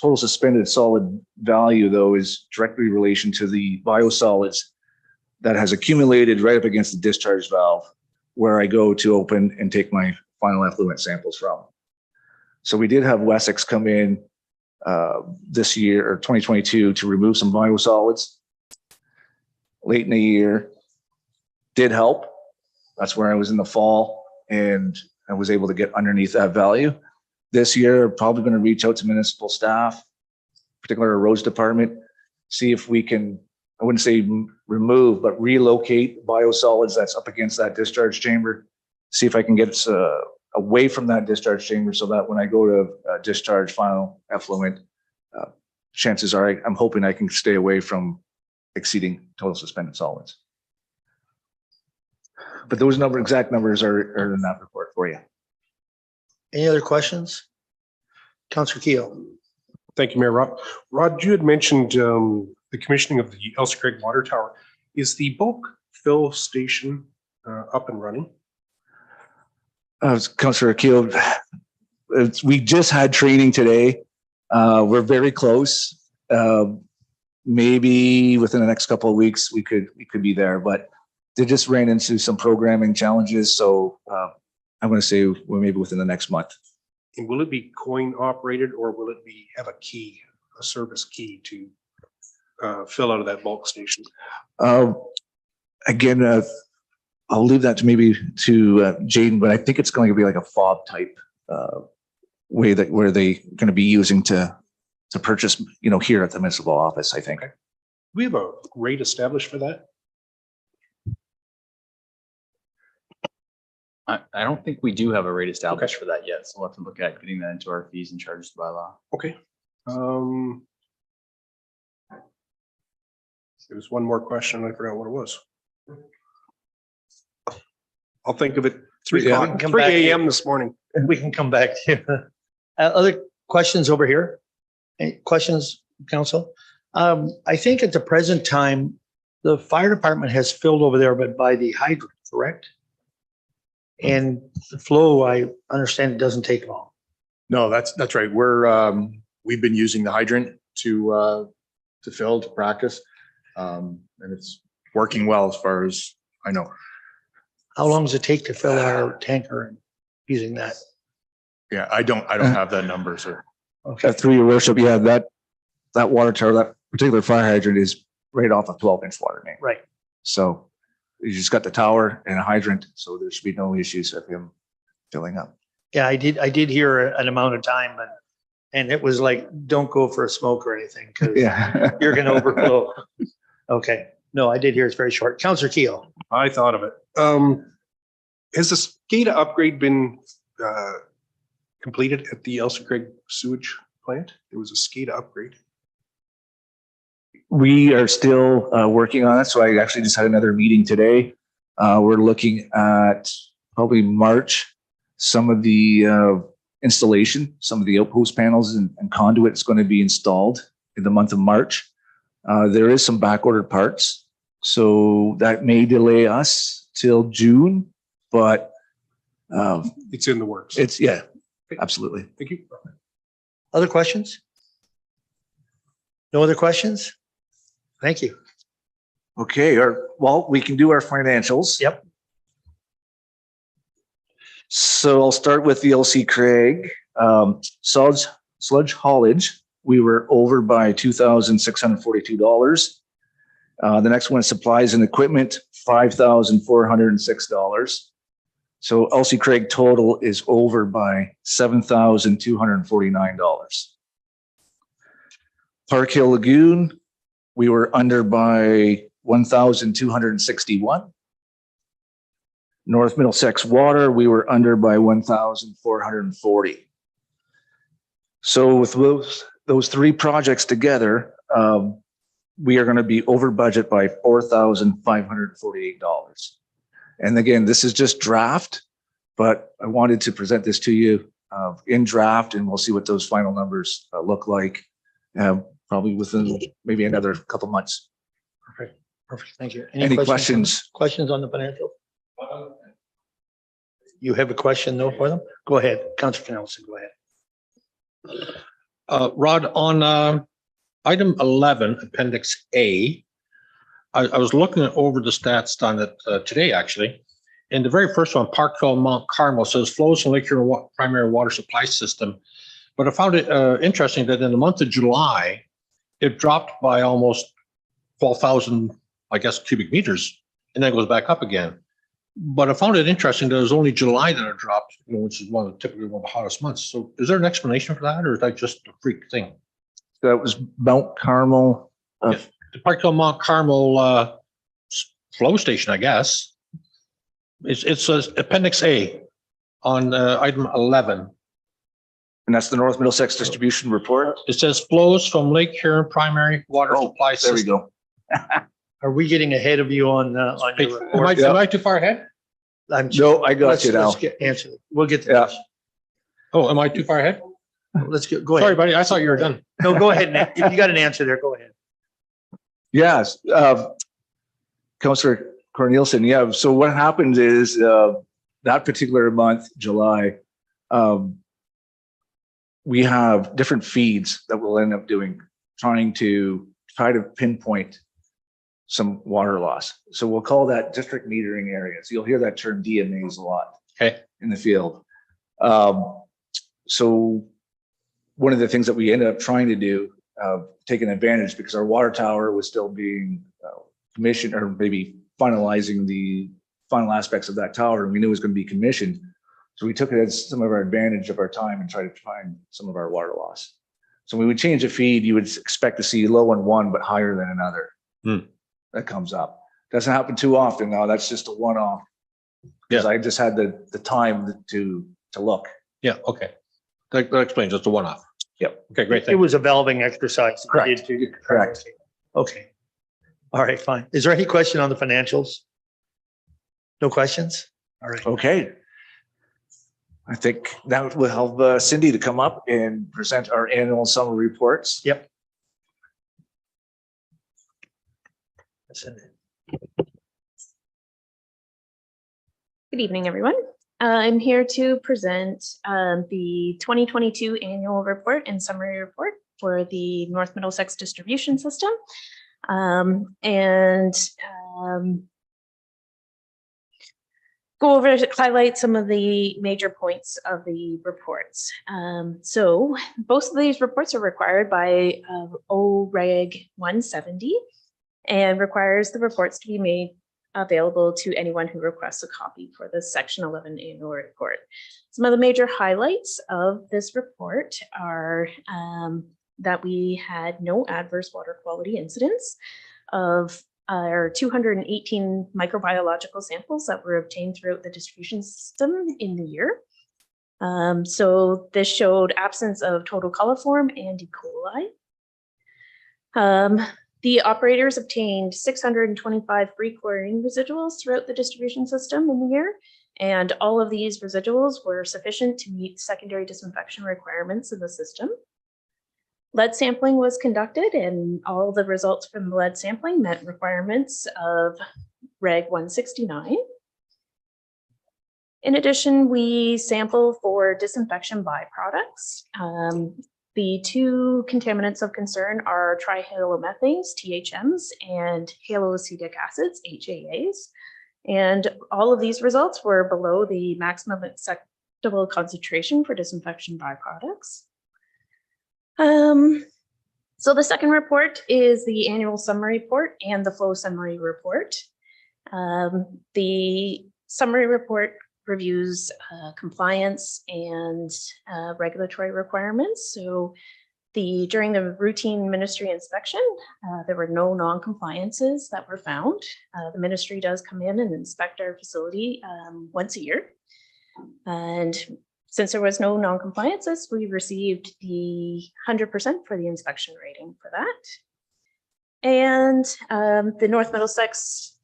total suspended solid value, though, is directly in relation to the biosolids that has accumulated right up against the discharge valve where I go to open and take my final effluent samples from. So we did have Wessex come in this year or 2022 to remove some biosolids late in the year. Did help. That's where I was in the fall and I was able to get underneath that value. This year, I'm probably going to reach out to municipal staff, particularly our roads department, see if we can, I wouldn't say remove, but relocate biosolids that's up against that discharge chamber. See if I can get us away from that discharge chamber so that when I go to discharge final effluent, chances are I'm hoping I can stay away from exceeding total suspended solids. But those exact numbers are in that report for you. Any other questions? Councillor Keogh. Thank you, Mayor Rob. Rod, you had mentioned the commissioning of the Elsa Craig Water Tower. Is the bulk fill station up and running? Councillor Keogh, we just had training today. We're very close. Maybe within the next couple of weeks, we could be there, but they just ran into some programming challenges. So I'm going to say well, maybe within the next month. And will it be coin operated or will it have a service key to fill out of that bulk station? Again, I'll leave that to Jaden, but I think it's going to be like a fob type way where they're going to be using to purchase, here at the municipal office, I think. Okay. We have a rate established for that? I don't think we do have a rate established for that yet, so we'll have to look at getting that into our fees and charges by law. Okay. There was one more question. I forgot what it was. I'll think of it. 3 a.m. this morning. We can come back to other questions over here. Any questions, council? I think at the present time, the fire department has filled over there, but by the hydrant, correct? And the flow, I understand it doesn't take long. No, that's right. We've been using the hydrant to fill, to practice. And it's working well as far as I know. How long does it take to fill our tanker and using that? Yeah, I don't have that number, sir. Okay. Through your worship, yeah, that water tower, that particular fire hydrant is right off a 12-inch water main. Right. So you just got the tower and a hydrant, so there should be no issues with him filling up. Yeah, I did hear an amount of time, and it was like, don't go for a smoke or anything because you're going to overflow. Okay. No, I did hear it's very short. Councillor Keogh. I thought of it. Has the SCADA upgrade been completed at the Elsa Craig sewage plant? There was a SCADA upgrade. We are still working on it. So I actually just had another meeting today We're looking at probably March, some of the installation, some of the outpost panels and conduit is going to be installed in the month of March. There is some back ordered parts, so that may delay us till June, but It's in the works. it's, yeah, absolutely. Thank you. Other questions? No other questions? Thank you. Okay, well, we can do our financials. Yep. So I'll start with the LC Craig. Sludge haulage, we were over by $2,642. The next one is supplies and equipment, $5,406. So LC Craig total is over by $7,249. Park Hill Lagoon, we were under by 1,261. North Middlesex Water, we were under by 1,440. So with those three projects together, we are going to be over budget by $4,548. And again, this is just draft, but I wanted to present this to you in draft, and we'll see what those final numbers look like probably within maybe another couple months. Perfect. Thank you. Any questions? Questions on the financial? You have a question though for them? Go ahead. Councilor Nelson, go ahead. Rod, on item 11, Appendix A, I was looking over the stats on it today, actually. And the very first one, Parkville Mount Carmel, says flows from Lake Huron primary water supply system. But I found it interesting that in the month of July, it dropped by almost 12,000, I guess, cubic meters, and then goes back up again. But I found it interesting that it was only July that it dropped, which is typically one of the hottest months. So is there an explanation for that, or is that just a freak thing? That was Mount Carmel. The Parkville Mount Carmel flow station, I guess. It says Appendix A on item 11. And that's the North Middlesex Distribution Report. It says flows from Lake Huron primary water supply There we system. go. Are we getting ahead of you on Hey, your am report? I too far ahead? No, I got you now. Let's get answer. We'll get to Yeah. this. Oh, am I too far ahead? Let's go Sorry, ahead. buddy. I thought you were done. No, go ahead. Nick. If you got an answer there, go ahead. Yes, Councillor Cornelison, yeah. So what happens is that particular month, July, we have different feeds that we'll end up doing, try to pinpoint some water loss. So we'll call that district metering areas. You'll hear that term DMAs a lot Okay. in the field. So one of the things that we ended up trying to do, taking advantage, because our water tower was still being commissioned, or maybe finalizing the final aspects of that tower, and we knew it was going to be commissioned. So we took it as some of our advantage of our time and tried to find some of our water loss. So when we would change a feed, you would expect to see low on one, but higher than another. That comes up. Doesn't happen too often now. That's just a one-off. Because I just had the time to look. Yeah. Okay. That explains. It's a one-off. Yep. Okay. Great. It Thank you. was a valving exercise. that you Correct. did to- Correct. Okay. All right, fine. Is there any question on the financials? No questions? All right. Okay. I think now we'll have Cindy to come up and present our annual summary reports. Yep. That's it. Good evening, everyone. I'm here to present the 2022 annual report and summary report for the North Middlesex distribution system. Go over to highlight some of the major points of the reports. So both of these reports are required by OREG 170 and requires the reports to be made available to anyone who requests a copy for the Section 11 annual report. Some of the major highlights of this report are that we had no adverse water quality incidents of our 218 microbiological samples that were obtained throughout the distribution system in the year. So this showed absence of total coliform and E. coli. The operators obtained 625 free chlorine residuals throughout the distribution system in the year, and all of these residuals were sufficient to meet secondary disinfection requirements in the system. Lead sampling was conducted, and all the results from the lead sampling met requirements of Reg 169. In addition, we sample for disinfection byproducts. The two contaminants of concern are trihalomethanes, THMs, and haloacetic acids, HAAs. And all of these results were below the maximum acceptable concentration for disinfection byproducts. So the second report is the annual summary report and the flow summary report. The summary report reviews compliance and regulatory requirements. So during the routine ministry inspection, there were no non-compliances that were found. The ministry does come in and inspect our facility once a year. And since there was no non-compliances, we received the 100% for the inspection rating for that. And the North Middlesex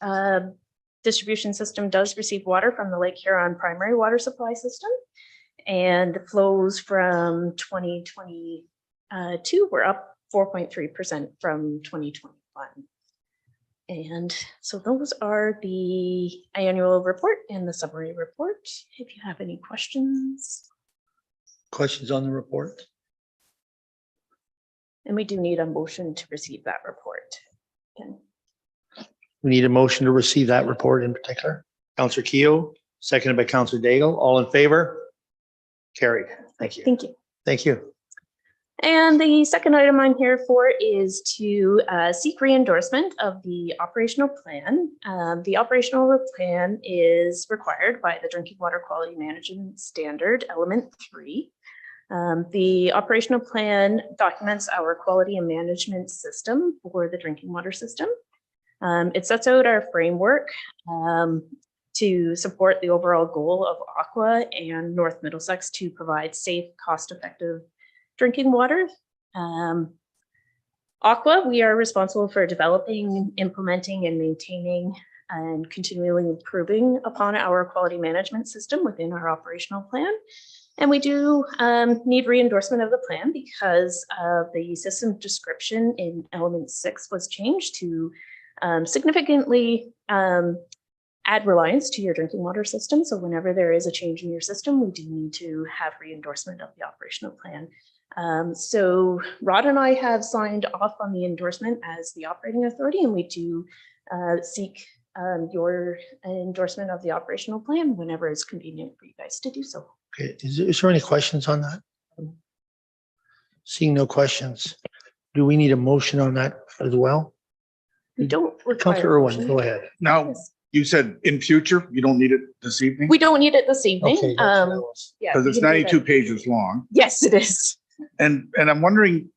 distribution system does receive water from the Lake Huron primary water supply system, and the flows from 2022 were up 4.3% from 2021. And so those are the annual report and the summary report. If you have any questions. Questions on the report? And we do need a motion to receive that report. Okay. We need a motion to receive that report in particular. Counselor Keough, seconded by Counselor Daigle. All in favor? Carried. Thank you. Thank you. Thank you. And the second item I'm here for is to seek re-endorsement of the operational plan. The operational plan is required by the Drinking Water Quality Management Standard, Element 3. The operational plan documents our quality and management system for the drinking water system. It sets out our framework to support the overall goal of Aqua and North Middlesex to provide safe, cost-effective drinking water. Aqua, we are responsible for developing, implementing, and maintaining and continually improving upon our quality management system within our operational plan. And we do need re-endorsement of the plan because the system description in element 6 was changed to significantly add reliance to your drinking water system. So whenever there is a change in your system, we do need to have re-endorsement of the operational plan. So Rod and I have signed off on the endorsement as the operating authority, and we do seek your endorsement of the operational plan whenever it's convenient for you guys to do so. Okay, is there any questions on that? Seeing no questions, do we need a motion on that as well? We don't require. Counselor a Irwin, motion. go ahead. Now, you said in future, you don't need it this evening? We don't need it this evening. Okay, that's what I was- Yeah, Because we it's can do that. 92 pages long. Yes, it is. And I'm wondering,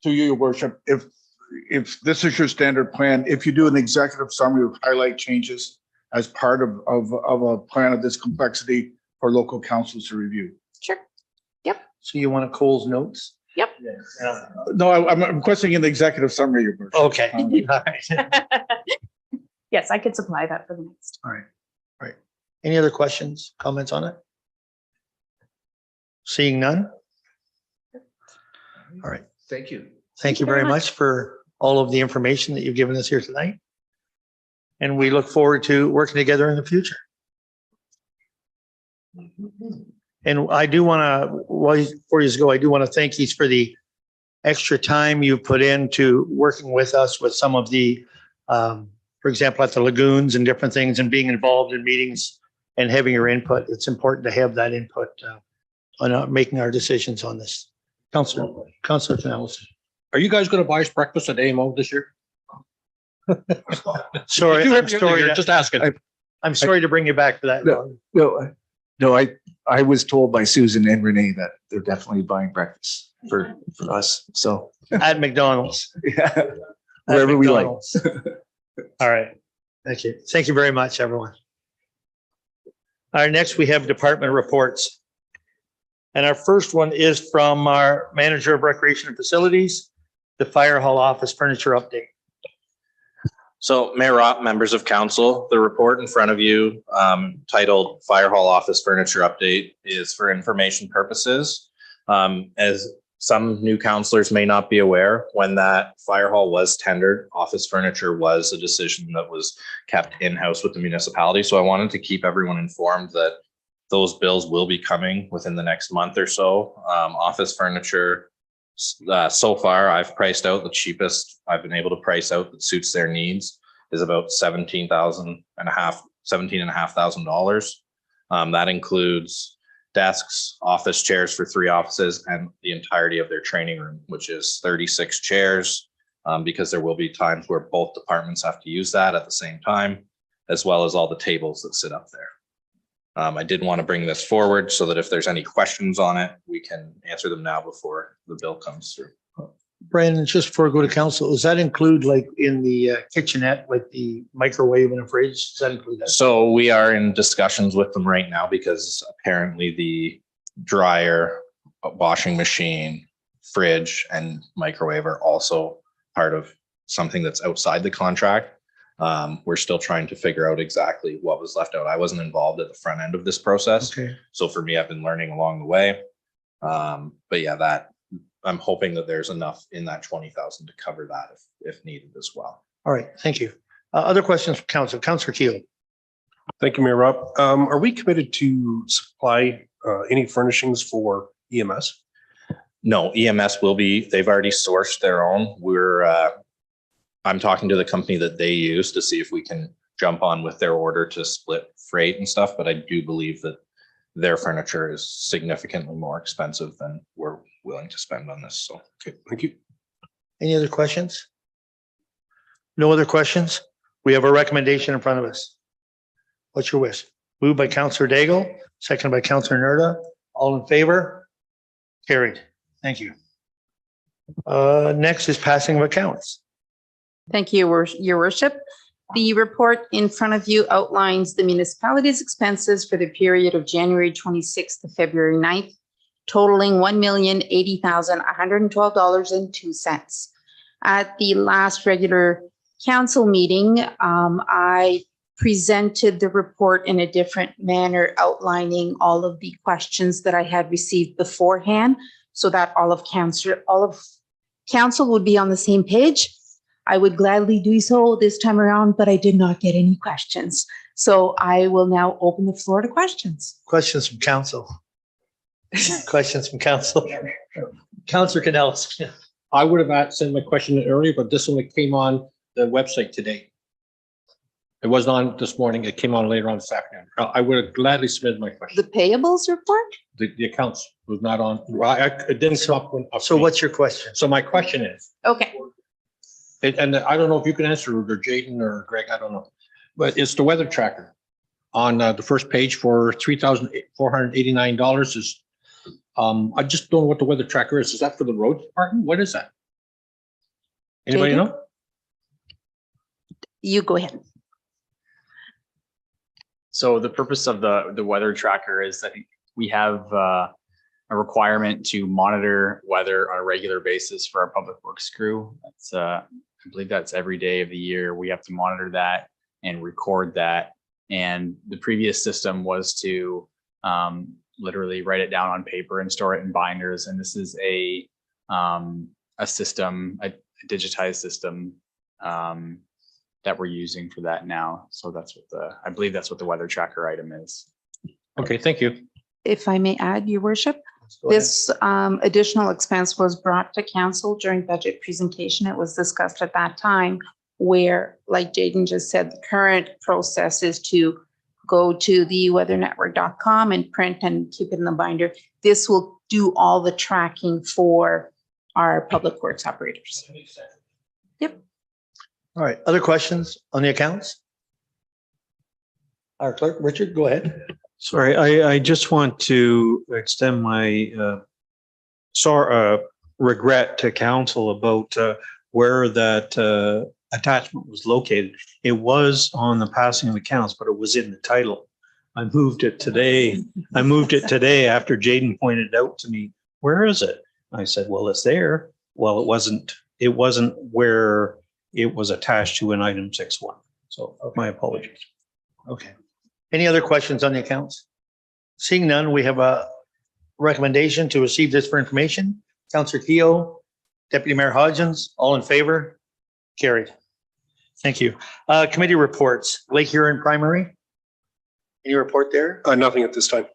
to you, your worship, if this is your standard plan, if you do an executive summary with highlight changes as part of a plan of this complexity for local councils to review. Sure. So you want a Cole's notes? Yep. No, I'm requesting an executive summary, your worship. Okay. All right. Yes, I could supply that for the next. All right. All right. Any other questions, comments on it? Seeing none? All right. Thank you. Thank you very much for all of the information that you've given us here tonight. And we look forward to working together in the future. And I do want to, before you go, I do want to thank you for the extra time you put into working with us with some of the, for example, at the lagoons and different things, and being involved in meetings and having your input. It's important to have that input on making our decisions on this. Councilor Canales. Are you guys going to buy us breakfast at AMO this year? Sorry, You do I'm have to- sorry. Just asking. I'm sorry to bring you back to that. No, I was told by Susan and Renee that they're definitely buying breakfast for us. So, At McDonald's. yeah, At wherever we like. McDonald's. All right. Thank you. Thank you very much, everyone. All right, next we have department reports. And our first one is from our manager of recreation and facilities, the fire hall office furniture update. So Mayor Ropp, members of council, the report in front of you titled Fire Hall Office Furniture Update is for information purposes. As some new councilors may not be aware, when that fire hall was tendered, office furniture was a decision that was kept in-house with the municipality. So I wanted to keep everyone informed that those bills will be coming within the next month or so. Office furniture, so far I've priced out the cheapest I've been able to price out that suits their needs is about $17,500. That includes desks, office chairs for 3 offices, and the entirety of their training room, which is 36 chairs, because there will be times where both departments have to use that at the same time, as well as all the tables that sit up there. I did want to bring this forward so that if there's any questions on it, we can answer them now before the bill comes through. Brandon, just before I go to council, does that include like in the kitchenette, like the microwave and a fridge? Does that include that? So we are in discussions with them right now because apparently the dryer, washing machine, fridge, and microwave are also part of something that's outside the contract. We're still trying to figure out exactly what was left out. I wasn't involved at the front end of this process. Okay. So for me, I've been learning along the way. But yeah, that I'm hoping that there's enough in that 20,000 to cover that if needed as well. All right, thank you. Other questions from council? Councillor Keel. Thank you, Mayor Rob. Are we committed to supply any furnishings for EMS? No, EMS will be, they've already sourced their own. I'm talking to the company that they use to see if we can jump on with their order to split freight and stuff, but I do believe that their furniture is significantly more expensive than we're willing to spend on this. So, Okay, thank you. Any other questions? No other questions? We have a recommendation in front of us. What's your wish? Moved by Councillor Daigle, seconded by Councillor Nerda. All in favor? Carried. Thank you. Next is passing of accounts. Thank you, Your Worship. The report in front of you outlines the municipality's expenses for the period of January 26th to February 9th, totaling $1,080,112.02. At the last regular council meeting, I presented the report in a different manner, outlining all of the questions that I had received beforehand, so that all of council would be on the same page. I would gladly do so this time around, but I did not get any questions. So I will now open the floor to questions. Questions from council. Questions from council. Councillor Canellis. I would have sent my question in earlier, but this one came on the website today. It wasn't on this morning. It came on later on this afternoon. I would have gladly submitted my question. The payables report? The accounts was not on. Well, it didn't stop. So what's your question? So my question is, Okay. and I don't know if you can answer it, or Jayden or Greg, I don't know, but it's the weather tracker on the first page for $3,489 is, I just don't know what the weather tracker is. Is that for the road department? What is that? Anybody Jayden? know? You go ahead. So the purpose of the weather tracker is, I think we have a requirement to monitor weather on a regular basis for our public works crew. That's I believe that's every day of the year. We have to monitor that and record that. And the previous system was to literally write it down on paper and store it in binders. And this is a system, a digitized system that we're using for that now. So that's what I believe that's what the weather tracker item is. Okay, thank you. If I may add, Your Worship, Go ahead. this additional expense was brought to council during budget presentation. It was discussed at that time where, like Jayden just said, the current process is to go to the weathernetwork.com and print and keep it in the binder. This will do all the tracking for our public works operators. Yep. All right, other questions on the accounts? Our clerk, Richard, go ahead. Sorry, I just want to extend my regret to council about where that attachment was located. It was on the passing of accounts, but it was in the title. I moved it today. After Jayden pointed it out to me. Where is it? I said, well, it's there. Well, it wasn't where it was attached to an item 6.1. So my apologies. Okay. Any other questions on the accounts? Seeing none, we have a recommendation to receive this for information. Councillor Keough, Deputy Mayor Hodgins, all in favor? Carried. Thank you. Committee reports, Lake Huron Primary. Any report there? Nothing at this time.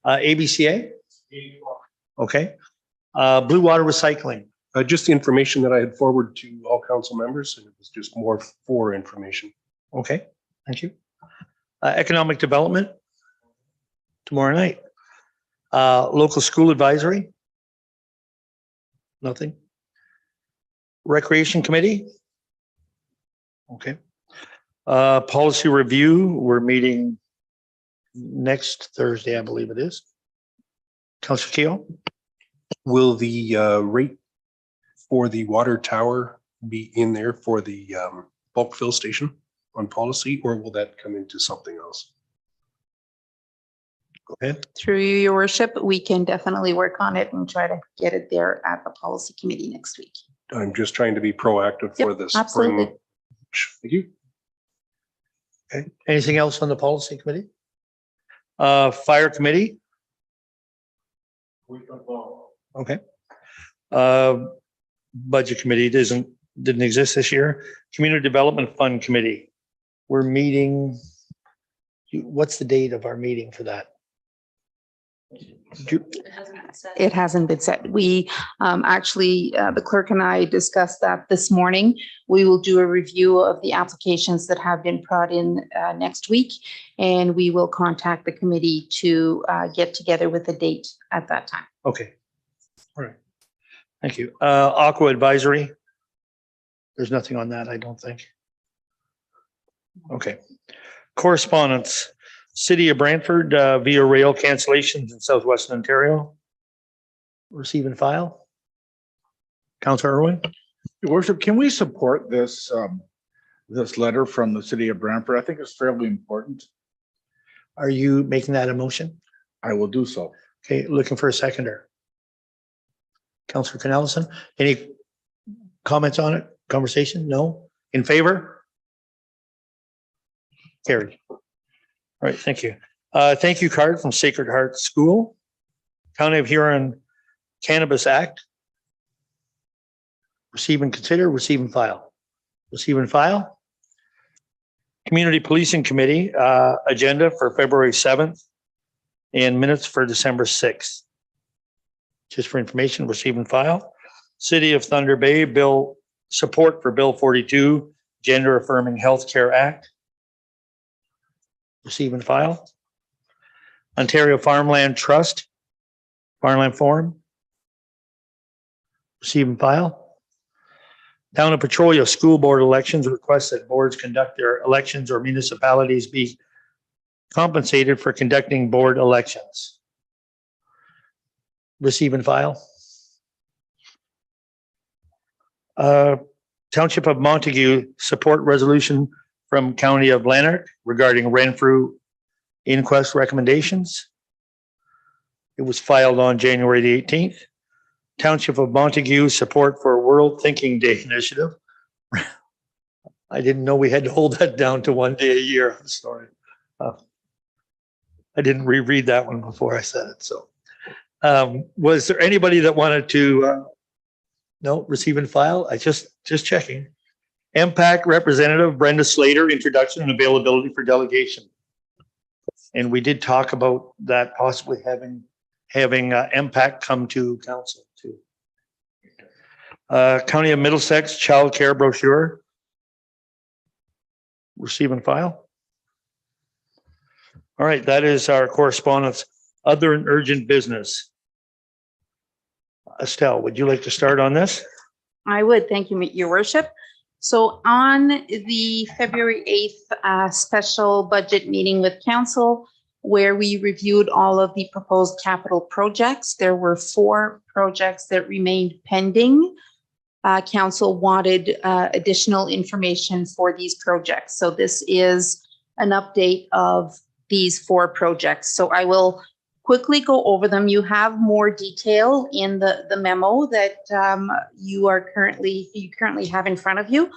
ABCA? Okay. Blue Water Recycling. Just the information that I had forwarded to all council members, and it was just more for information. Okay, thank you. Economic Development. Tomorrow night. Local School Advisory. Nothing. Recreation Committee. Okay. Policy Review, we're meeting next Thursday, I believe it is. Councillor Keough? Will the rate for the water tower be in there for the bulk fill station on policy, or will that come into something else? Go ahead. Through you, your worship, we can definitely work on it and try to get it there at the policy committee next week. I'm just trying to be proactive for Yep, this. absolutely. Thank you. Okay. Anything else on the Policy Committee? Fire Committee? Okay. Budget Committee didn't exist this year. Community Development Fund Committee. We're meeting. What's the date of our meeting for that? It hasn't been set. We actually, the clerk and I discussed that this morning. We will do a review of the applications that have been brought in next week, and we will contact the committee to get together with a date at that time. Okay. All right. Thank you. Aqua Advisory. There's nothing on that, I don't think. Okay. Correspondence. City of Brantford via rail cancellations in southwestern Ontario. Receive and file. Councillor Irwin. Your worship, can we support this this letter from the city of Brantford? I think it's fairly important. Are you making that a motion? I will do so. Okay, looking for a seconder. Councillor Cornelison, any comments on it? Conversation? No? In favor? Carried. All right, thank you. Thank you card from Sacred Heart School. County of Huron Cannabis Act. Receive and consider, receive and file. Receive and file. Community Policing Committee agenda for February 7th and minutes for December 6th. Just for information, receive and file. City of Thunder Bay bill support for Bill 42, Gender Affirming Healthcare Act. Receive and file. Ontario Farmland Trust, Farmland Forum. Receive and file. Town of Petrolia School Board elections request that boards conduct their elections or municipalities be compensated for conducting board elections. Receive and file. Township of Montague support resolution from County of Lanark regarding Renfrew inquest recommendations. It was filed on January the 18th. Township of Montague support for World Thinking Day initiative. I didn't know we had to hold that down to one day a year. I'm sorry. I didn't reread that one before I said it. So was there anybody that wanted to no, receive and file? I just checking. MPAC Representative Brenda Slater, introduction and availability for delegation. And we did talk about that possibly having MPAC come to council too. County of Middlesex Child Care Brochure. Receive and file. All right, that is our correspondence. Other and urgent business. Estelle, would you like to start on this? I would, thank you, your worship. So on the February 8th special budget meeting with council, where we reviewed all of the proposed capital projects, there were 4 projects that remained pending. Council wanted additional information for these projects. So this is an update of these 4 projects. So I will quickly go over them. You have more detail in the memo that you currently have in front of you.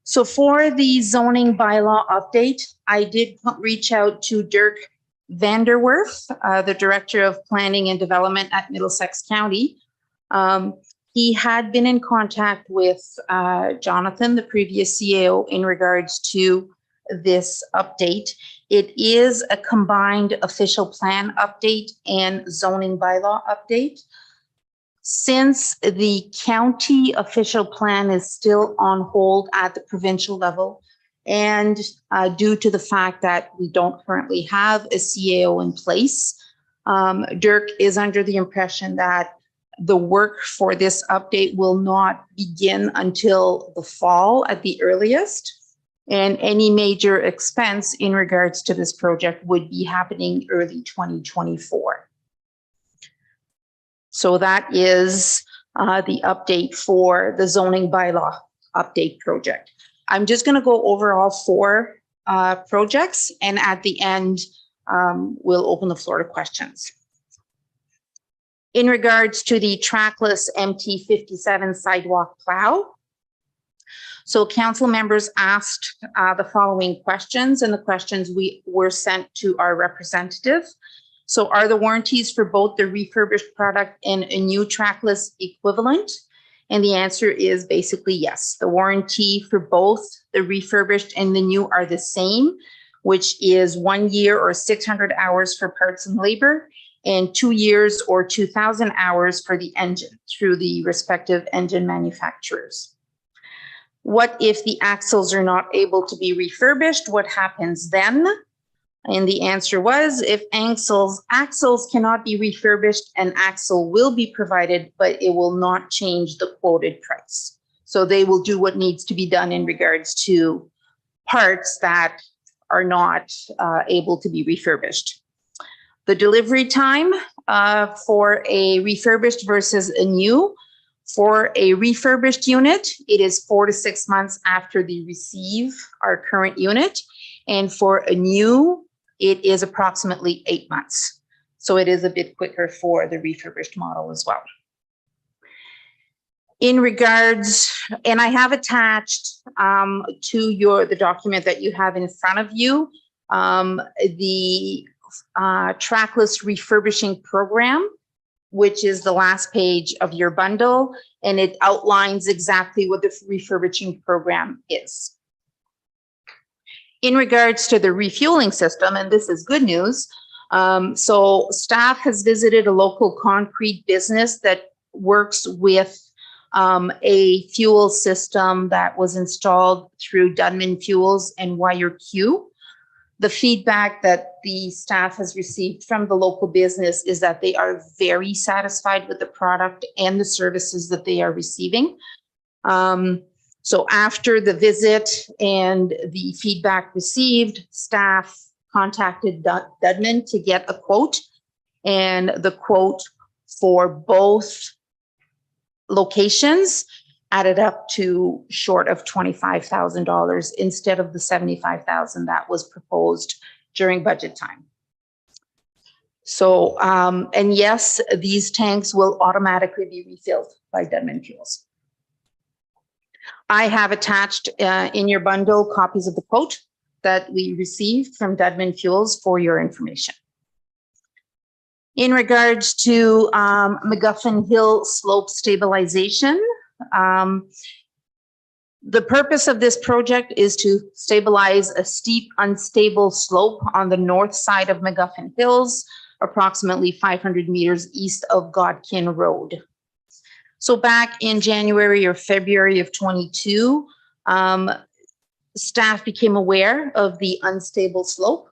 So for the zoning bylaw update, I did reach out to Dirk Vanderwerf, the Director of Planning and Development at Middlesex County. He had been in contact with Jonathan, the previous CAO, in regards to this update. It is a combined official plan update and zoning bylaw update. Since the county official plan is still on hold at the provincial level, and due to the fact that we don't currently have a CAO in place, Dirk is under the impression that the work for this update will not begin until the fall at the earliest. And any major expense in regards to this project would be happening early 2024. So that is the update for the zoning bylaw update project. I'm just going to go over all 4 projects, and at the end, we'll open the floor to questions. In regards to the trackless MT57 sidewalk plow, so council members asked the following questions, and the questions were sent to our representative. So are the warranties for both the refurbished product and a new trackless equivalent? And the answer is basically yes. The warranty for both the refurbished and the new are the same, which is 1 year or 600 hours for parts and labor, and 2 years or 2,000 hours for the engine through the respective engine manufacturers. What if the axles are not able to be refurbished? What happens then? And the answer was, if axles cannot be refurbished, an axle will be provided, but it will not change the quoted price. So they will do what needs to be done in regards to parts that are not able to be refurbished. The delivery time for a refurbished versus a new. For a refurbished unit, it is 4 to 6 months after they receive our current unit. And for a new, it is approximately 8 months. So it is a bit quicker for the refurbished model as well. In regards, and I have attached to the document that you have in front of you, the trackless refurbishing program, which is the last page of your bundle, and it outlines exactly what the refurbishing program is. In regards to the refueling system, and this is good news, so staff has visited a local concrete business that works with a fuel system that was installed through Dunman Fuels and WireQ. The feedback that the staff has received from the local business is that they are very satisfied with the product and the services that they are receiving. So after the visit and the feedback received, staff contacted Dunman to get a quote, and the quote for both locations added up to short of $25,000 instead of the $75,000 that was proposed during budget time. So, and yes, these tanks will automatically be refilled by Dunman Fuels. I have attached in your bundle copies of the quote that we received from Dunman Fuels for your information. In regards to McGuffin Hill slope stabilization, the purpose of this project is to stabilize a steep, unstable slope on the north side of McGuffin Hills, approximately 500 meters east of Godkin Road. So back in January or February of 22, staff became aware of the unstable slope,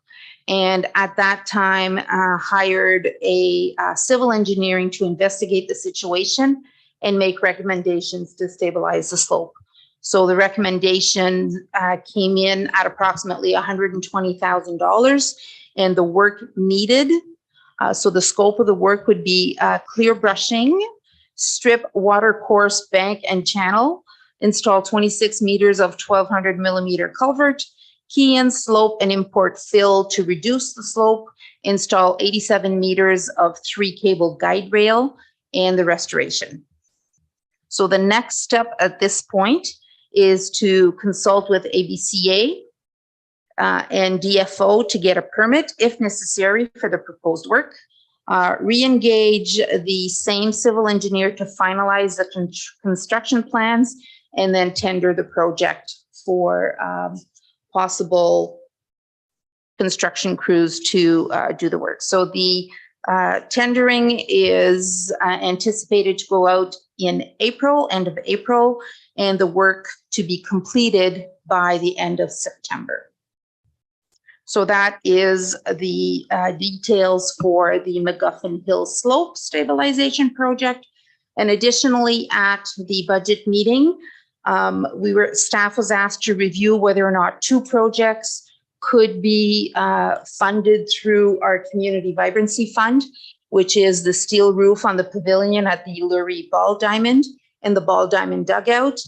and at that time hired a civil engineering to investigate the situation and make recommendations to stabilize the slope. So the recommendation came in at approximately $120,000, and the work needed. So the scope of the work would be clear brushing, strip water course bank and channel, install 26 meters of 1,200 millimeter culvert, key in slope and import fill to reduce the slope, install 87 meters of 3-cable guide rail, and the restoration. So the next step at this point is to consult with ABCA and DFO to get a permit if necessary for the proposed work. Re-engage the same civil engineer to finalize the construction plans, and then tender the project for possible construction crews to do the work. So the tendering is anticipated to go out in April, end of April, and the work to be completed by the end of September. So that is the details for the McGuffin Hill Slope Stabilization Project. And additionally, at the budget meeting, staff was asked to review whether or not 2 projects could be funded through our Community Vibrancy Fund, which is the steel roof on the pavilion at the Lurie Ball Diamond and the Ball Diamond Dugout.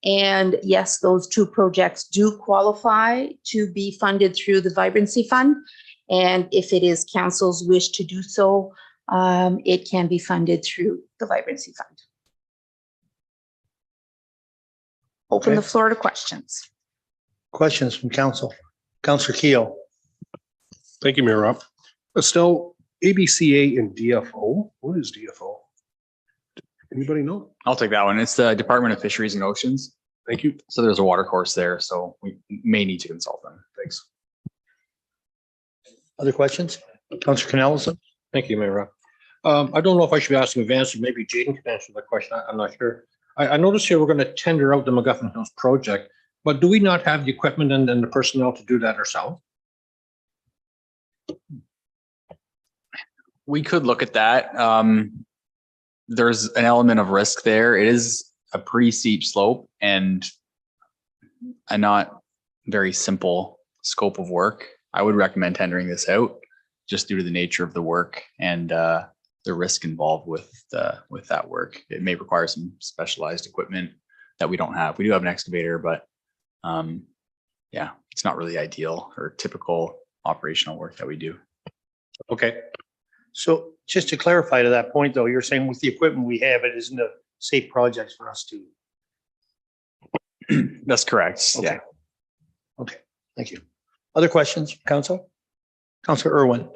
And yes, those 2 projects do qualify to be funded through the Vibrancy Fund. And if it is council's wish to do so, it can be funded through the Vibrancy Fund. Open the floor to questions. Questions from council? Councillor Keo. Thank you, Mayor Rob. Estelle, ABCA and DFO, what is DFO? Anybody know? I'll take that one. It's the Department of Fisheries and Oceans. Thank you. So there's a water course there, so we may need to consult them. Thanks. Other questions? Councillor Canellison. Thank you, Mayor Rob. I don't know if I should be asking Vance, or maybe Jaden can answer that question. I'm not sure. I noticed here we're going to tender out the McGuffin Hills project, but do we not have the equipment and the personnel to do that ourselves? We could look at that. There's an element of risk there. It is a pretty steep slope and a not very simple scope of work. I would recommend tendering this out just due to the nature of the work and the risk involved with that work. It may require some specialized equipment that we don't have. We do have an excavator, but yeah, it's not really ideal or typical operational work that we do. Okay. So just to clarify to that point, though, you're saying with the equipment we have, it isn't a safe project for us to. That's correct. Okay. Yeah. Okay, thank you. Other questions, council? Councillor Irwin.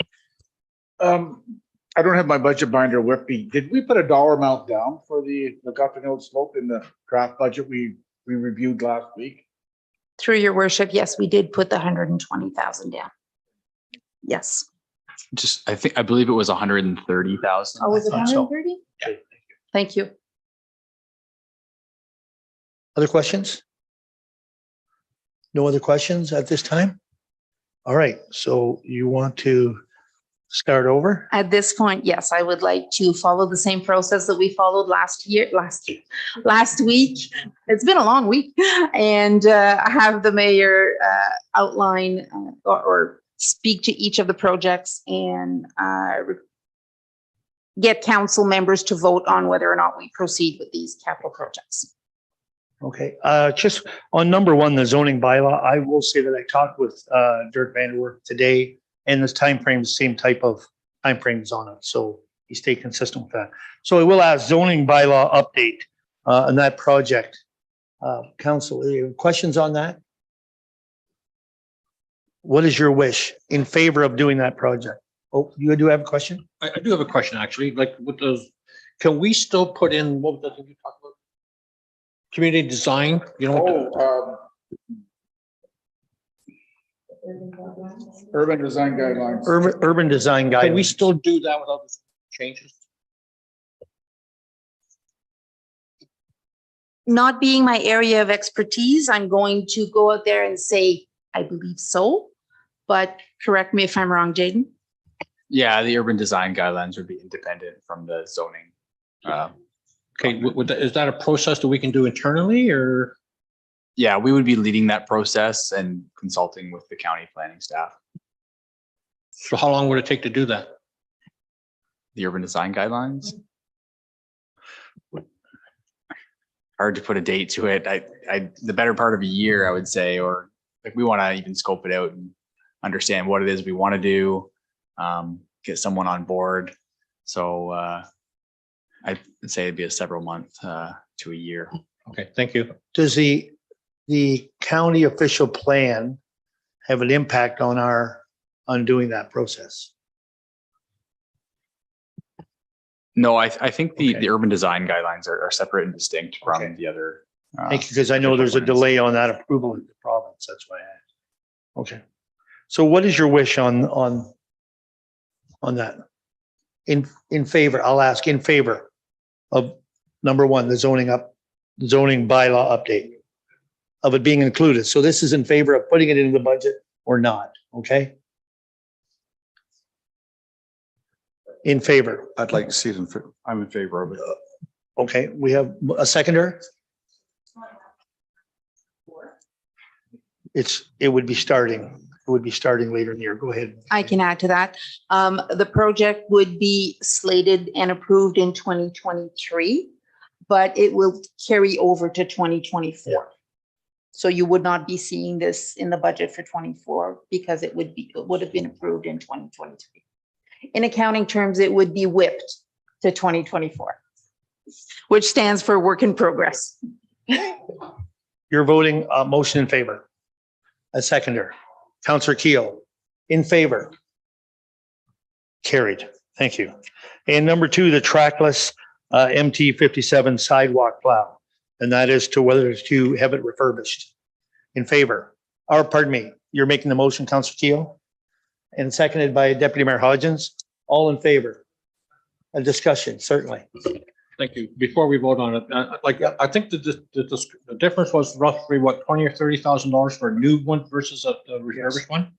I don't have my budget binder with me. Did we put a dollar amount down for the McGuffin Hill Slope in the draft budget we reviewed last week? Through your worship, yes, we did put the 120,000 down. Yes. I believe it was 130,000. Oh, was it I thought so. 130? Yeah. Thank you. Other questions? No other questions at this time? All right, so you want to start over? At this point, yes, I would like to follow the same process that we followed last week. It's been a long week, and have the mayor outline or speak to each of the projects and get council members to vote on whether or not we proceed with these capital projects. Okay, just on number 1, the zoning bylaw, I will say that I talked with Dirk Vanderwerf today, and this timeframe, the same type of timeframes on it. So he stayed consistent with that. So I will ask zoning bylaw update on that project. Council, any questions on that? What is your wish in favor of doing that project? Oh, you do have a question? I do have a question, actually. Like with those, can we still put in, what was the thing you talked about? Community design, you know? Urban design guidelines. Urban design guidelines. Can we still do that without the changes? Not being my area of expertise, I'm going to go out there and say, I believe so, but correct me if I'm wrong, Jaden. Yeah, the urban design guidelines would be independent from the zoning. Okay, is that a process that we can do internally, or? Yeah, we would be leading that process and consulting with the county planning staff. So how long would it take to do that? The urban design guidelines? Hard to put a date to it. The better part of a year, I would say, or like we want to even scope it out and understand what it is we want to do, get someone on board. So I'd say it'd be a several month to a year. Okay, thank you. Does the county official plan have an impact on doing that process? No, I think Okay. the urban design guidelines are separate and distinct from Okay. the other. Thank you, because I know there's a delay on that approval in the province. That's why I asked. Okay. So what is your wish on that? In favor, I'll ask in favor of number one, the zoning bylaw update of it being included. So this is in favor of putting it into the budget or not, okay? In favor. I'd like to see it I'm in favor of it. Okay, we have a seconder. It would be starting later in the year. Go ahead. I can add to that. The project would be slated and approved in 2023, but it will carry over to 2024. So you would not be seeing this in the budget for 24 because it would have been approved in 2023. In accounting terms, it would be whipped to 2024, which stands for work in progress. You're voting motion in favor. A seconder. Counselor Keel, in favor. Carried. Thank you. And number two, the trackless MT 57 sidewalk plow. And that is to whether to have it refurbished. In favor. Or pardon me, you're making the motion, Counselor Keel? And seconded by Deputy Mayor Hodgins. All in favor? A discussion, certainly. Thank you. Before we vote on it, I think the difference was roughly what, $20,000 or $30,000 for a new one versus a refurbished one?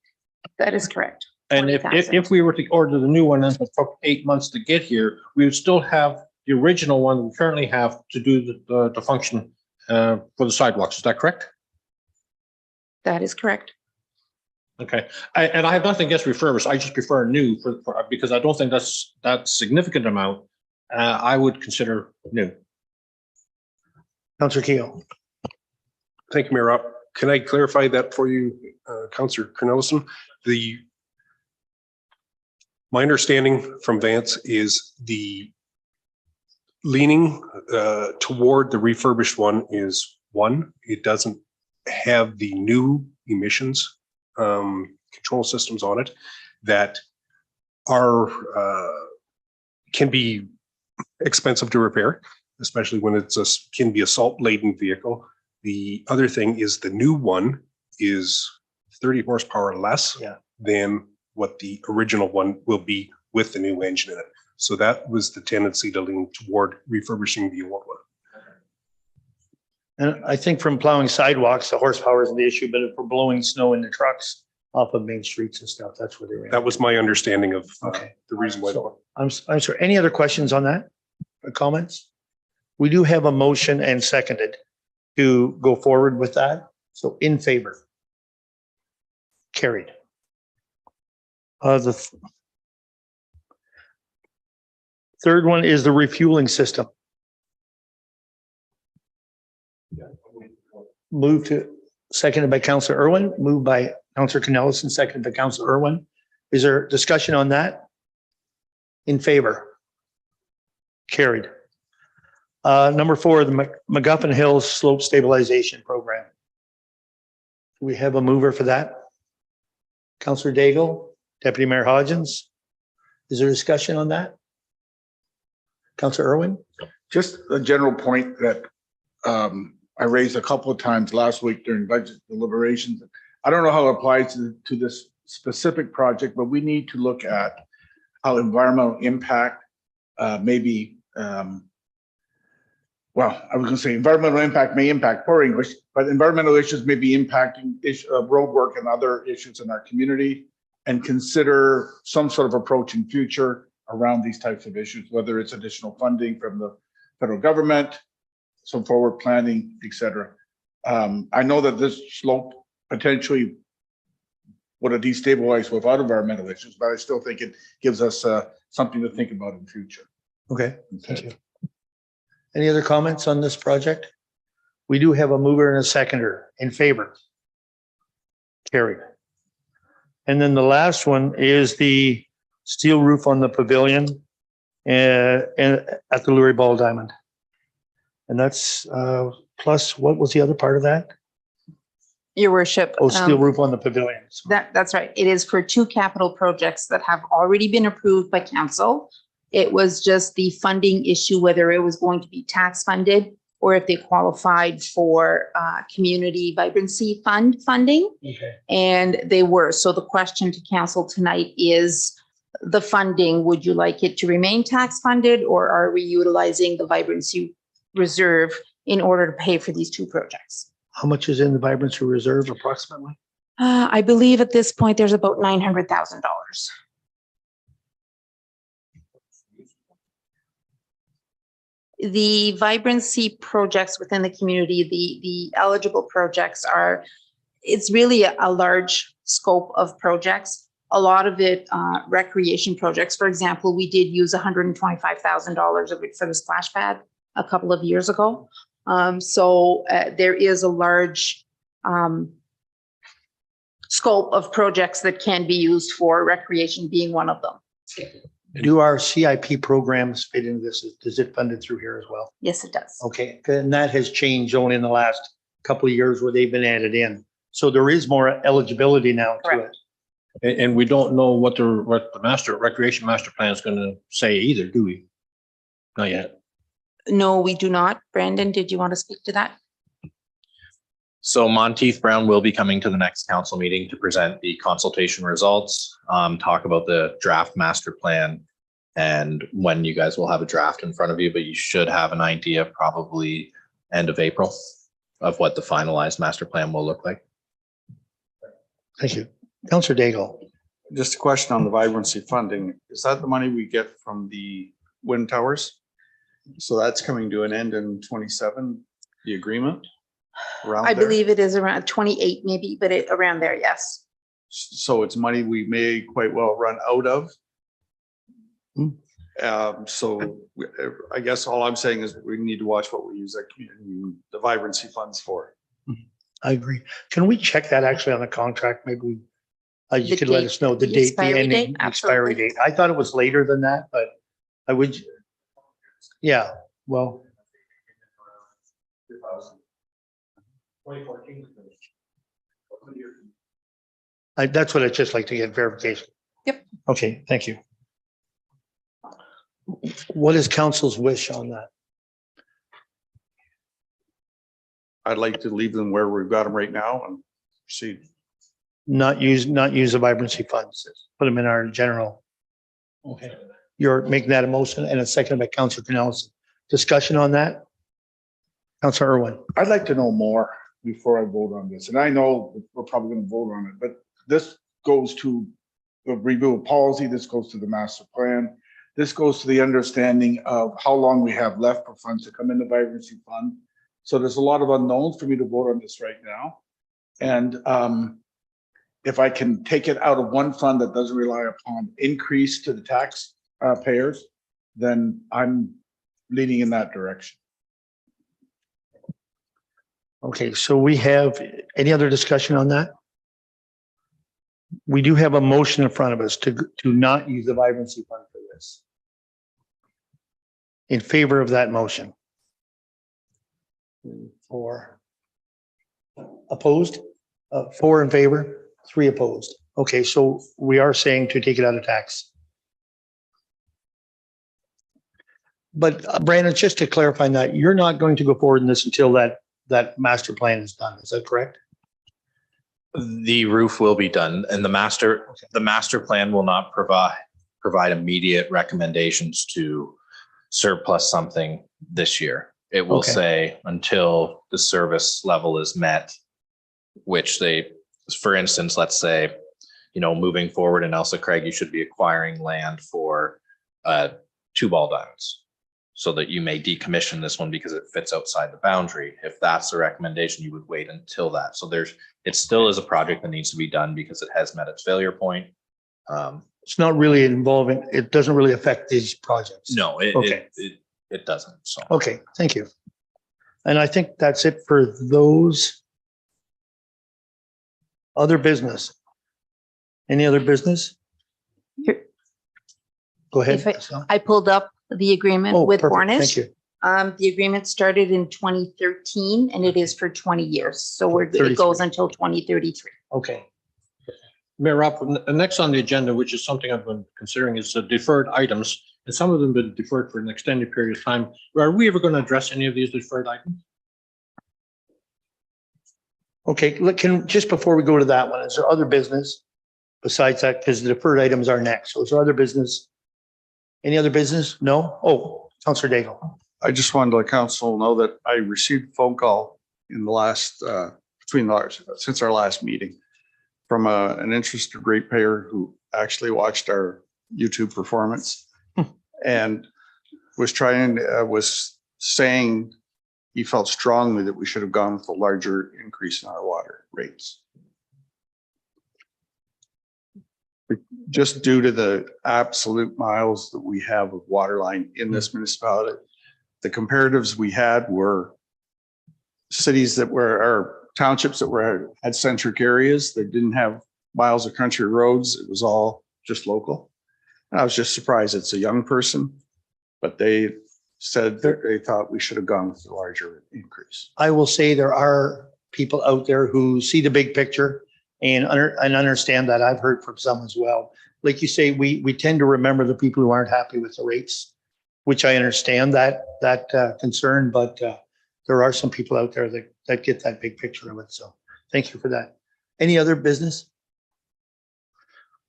That is correct. And if we were to order the new one and it took 8 months to get here, we would still have the original one we currently have to do the function for the sidewalks. Is that correct? That is correct. Okay, and I have nothing against refurbished. I just prefer new because I don't think that's that significant amount. I would consider new. Counselor Keel. Thank you, Mayor Rob. Can I clarify that for you, Councillor Cornelison? My understanding from Vance is the leaning toward the refurbished one is one, it doesn't have the new emissions control systems on it that are can be expensive to repair, especially when can be a salt laden vehicle. The other thing is the new one is 30 horsepower less than what the original one will be with the new engine in it. So that was the tendency to lean toward refurbishing the old one. And I think from plowing sidewalks, the horsepower isn't the issue, but if we're blowing snow in the trucks off of main streets and stuff, that's where they're at. That was my understanding of Okay. the reason why. So, I'm sorry. Any other questions on that? Or comments? We do have a motion and seconded to go forward with that. So in favor. Carried. The third one is the refueling system. Moved to, seconded by Councillor Irwin, moved by Councillor Cornelison, seconded by Councillor Irwin. Is there discussion on that? In favor? Carried. Number four, the McGuffin Hills Slope Stabilization Program. Do we have a mover for that? Councillor Daigle, Deputy Mayor Hodgins. Is there discussion on that? Councillor Irwin? Just a general point that I raised a couple of times last week during budget deliberations. I don't know how it applies to this specific project, but we need to look at how environmental impact well, I was going to say environmental impact may impact poor English, but environmental issues may be impacting road work and other issues in our community, and consider some sort of approach in future around these types of issues, whether it's additional funding from the federal government, some forward planning, et cetera. I know that this slope potentially would have destabilized without environmental issues, but I still think it gives us something to think about in the future. Okay, thank you. Any other comments on this project? We do have a mover and a seconder in favor. Carried. And then the last one is the steel roof on the pavilion and at the Lurie Ball Diamond. And that's plus, what was the other part of that? Your worship. Oh, steel roof on the pavilion. That's right. It is for two capital projects that have already been approved by council. It was just the funding issue, whether it was going to be tax funded or if they qualified for community vibrancy fund funding. Okay. And they were. So the question to council tonight is the funding, would you like it to remain tax funded, or are we utilizing the vibrancy reserve in order to pay for these two projects? How much is in the vibrancy reserve approximately? I believe at this point, there's about $900,000. The vibrancy projects within the community, the eligible projects are, it's really a large scope of projects. A lot of it recreation projects. For example, we did use $125,000 of it for the splash pad a couple of years ago. So there is a large scope of projects that can be used for recreation being one of them. Do our CIP programs fit into this? Does it fund it through here as well? Yes, it does. Okay, and that has changed only in the last couple of years where they've been added in. So there is more eligibility now to it. Correct. And we don't know what the recreation master plan is going to say either, do we? Not yet. No, we do not. Brandon, did you want to speak to that? So Monteith Brown will be coming to the next council meeting to present the consultation results, talk about the draft master plan, and when you guys will have a draft in front of you, but you should have an idea probably end of April of what the finalized master plan will look like. Thank you. Councillor Daigle. Just a question on the vibrancy funding. Is that the money we get from the wind towers? So that's coming to an end in 27, the agreement? I believe it is around 28 maybe, but around there, yes. So it's money we may quite well run out of. So I guess all I'm saying is we need to watch what we use that community, the vibrancy funds for. I agree. Can we check that actually on the contract? Maybe we, you The could let date, us know the the date, the expiry ending, date? the expiry Absolutely. date. I thought it was later than that, but I would, yeah, well. 2014. That's what I'd just like to get verification. Yep. Okay, thank you. What is council's wish on that? I'd like to leave them where we've got them right now and proceed. Not use the vibrancy funds, put them in our general. Okay. You're making that a motion and a second by Councillor Canellis. Discussion on that? Councillor Irwin. I'd like to know more before I vote on this. And I know we're probably going to vote on it, but this goes to the review of policy. This goes to the master plan. This goes to the understanding of how long we have left for funds to come in the vibrancy fund. So there's a lot of unknowns for me to vote on this right now. And if I can take it out of one fund that doesn't rely upon increase to the tax payers, then I'm leaning in that direction. Okay, so we have any other discussion on that? We do have a motion in front of us to not use the vibrancy fund for this. In favor of that motion? Four. Opposed? 4 in favor, 3 opposed. Okay, so we are saying to take it out of tax. But Brandon, just to clarify that, you're not going to go forward in this until that master plan is done. Is that correct? The roof will be done, and the master plan will not provide immediate recommendations to surplus something this year. It will Okay. say until the service level is met, which they, for instance, let's say, moving forward in Elsa Craig, you should be acquiring land for 2 ball diamonds, so that you may decommission this one because it fits outside the boundary. If that's the recommendation, you would wait until that. So it still is a project that needs to be done because it has met its failure point. It's not really involving, it doesn't really affect these projects. No, Okay. it doesn't. So. Okay, thank you. And I think that's it for those Other business? Any other business? Here. Go ahead. If I- Priscilla. I pulled up the agreement Oh, with perfect. Thank Bornish. you. The agreement started in 2013 and it is for 20 years. So it 33. goes until 2033. Okay. Mayor Rob, next on the agenda, which is something I've been considering, is the deferred items. And some of them been deferred for an extended period of time. Are we ever going to address any of these deferred items? Okay, look, just before we go to that one, is there other business besides that? Because the deferred items are next. So is there other business? Any other business? No? Oh, Councillor Daigle. I just wanted to let council know that I received a phone call in the last, since our last meeting from an interested ratepayer who actually watched our YouTube performance and was saying he felt strongly that we should have gone with a larger increase in our water rates. Just due to the absolute miles that we have of water line in this municipality. The comparatives we had were cities that were, or townships that had centric areas that didn't have miles of country roads. It was all just local. And I was just surprised. It's a young person, but they said that they thought we should have gone with the larger increase. I will say there are people out there who see the big picture and understand that. I've heard from some as well. Like you say, we tend to remember the people who aren't happy with the rates, which I understand that concern, but there are some people out there that get that big picture of it. So thank you for that. Any other business?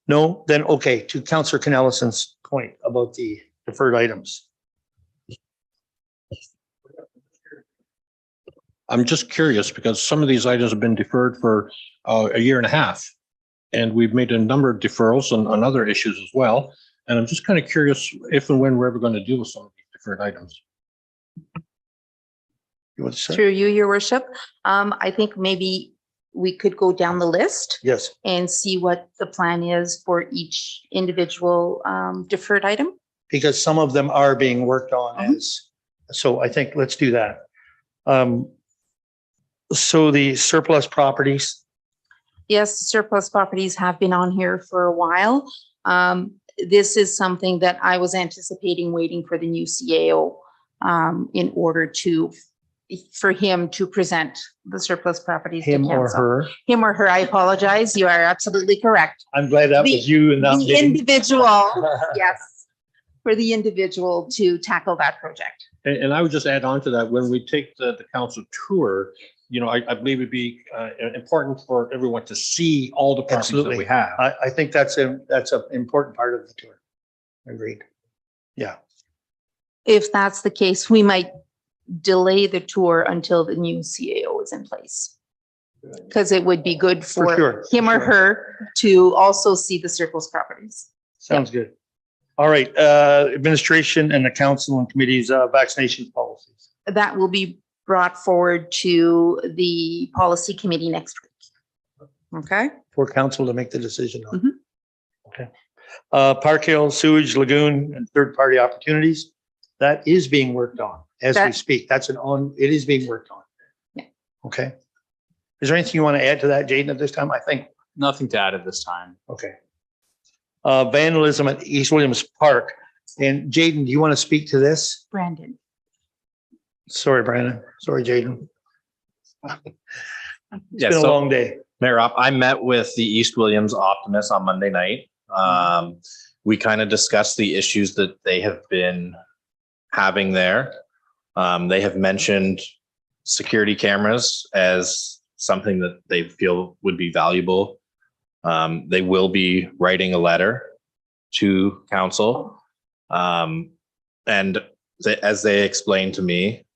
No, then okay, to Councillor Canellison's point about the deferred items. I'm just curious because some of these items have been deferred for a year and a half. And we've made a number of deferrals on other issues as well. And I'm just kind of curious if and when we're ever going to deal with some of these deferred items. You want to say? Through you, your worship. I think maybe we could go down the list Yes. and see what the plan is for each individual deferred item. Because some of them are being worked on as, so I think let's do that. So the surplus properties, Yes, surplus properties have been on here for a while. This is something that I was anticipating waiting for the new CAO in order for him to present the surplus properties to him or council. her. Him or her, I apologize. You are absolutely correct. I'm glad that was you and not The me. individual, yes, for the individual to tackle that project. And I would just add on to that, when we take the council tour, you know, I believe it'd be important for everyone to see all the properties that Absolutely. we have. I think that's an important part of the tour. Agreed. Yeah. If that's the case, we might delay the tour until the new CAO is in place. Because it would be good For for sure, him for or sure. her to also see the surplus properties. Sounds good. All right, administration and the council and committees, vaccination policies. That will be brought forward to the policy committee next week. Okay? For council to make the decision on. Mhm. Okay. Park Hill Sewage Lagoon and third-party opportunities, that is being worked on as we That- speak. It is being worked on. Yeah. Okay. Is there anything you want to add to that, Jaden, at this time? I think, Nothing to add at this time. okay. Vandalism at East Williams Park. And Jaden, do you want to speak to this? Brandon. Sorry, Brandon. Sorry, Jaden. It's Yeah, been a so- long day. Mayor Rob, I met with the East Williams Optimist on Monday night. We kind of discussed the issues that they have been having there. They have mentioned security cameras as something that they feel would be valuable. They will be writing a letter to council. And as they explained to me,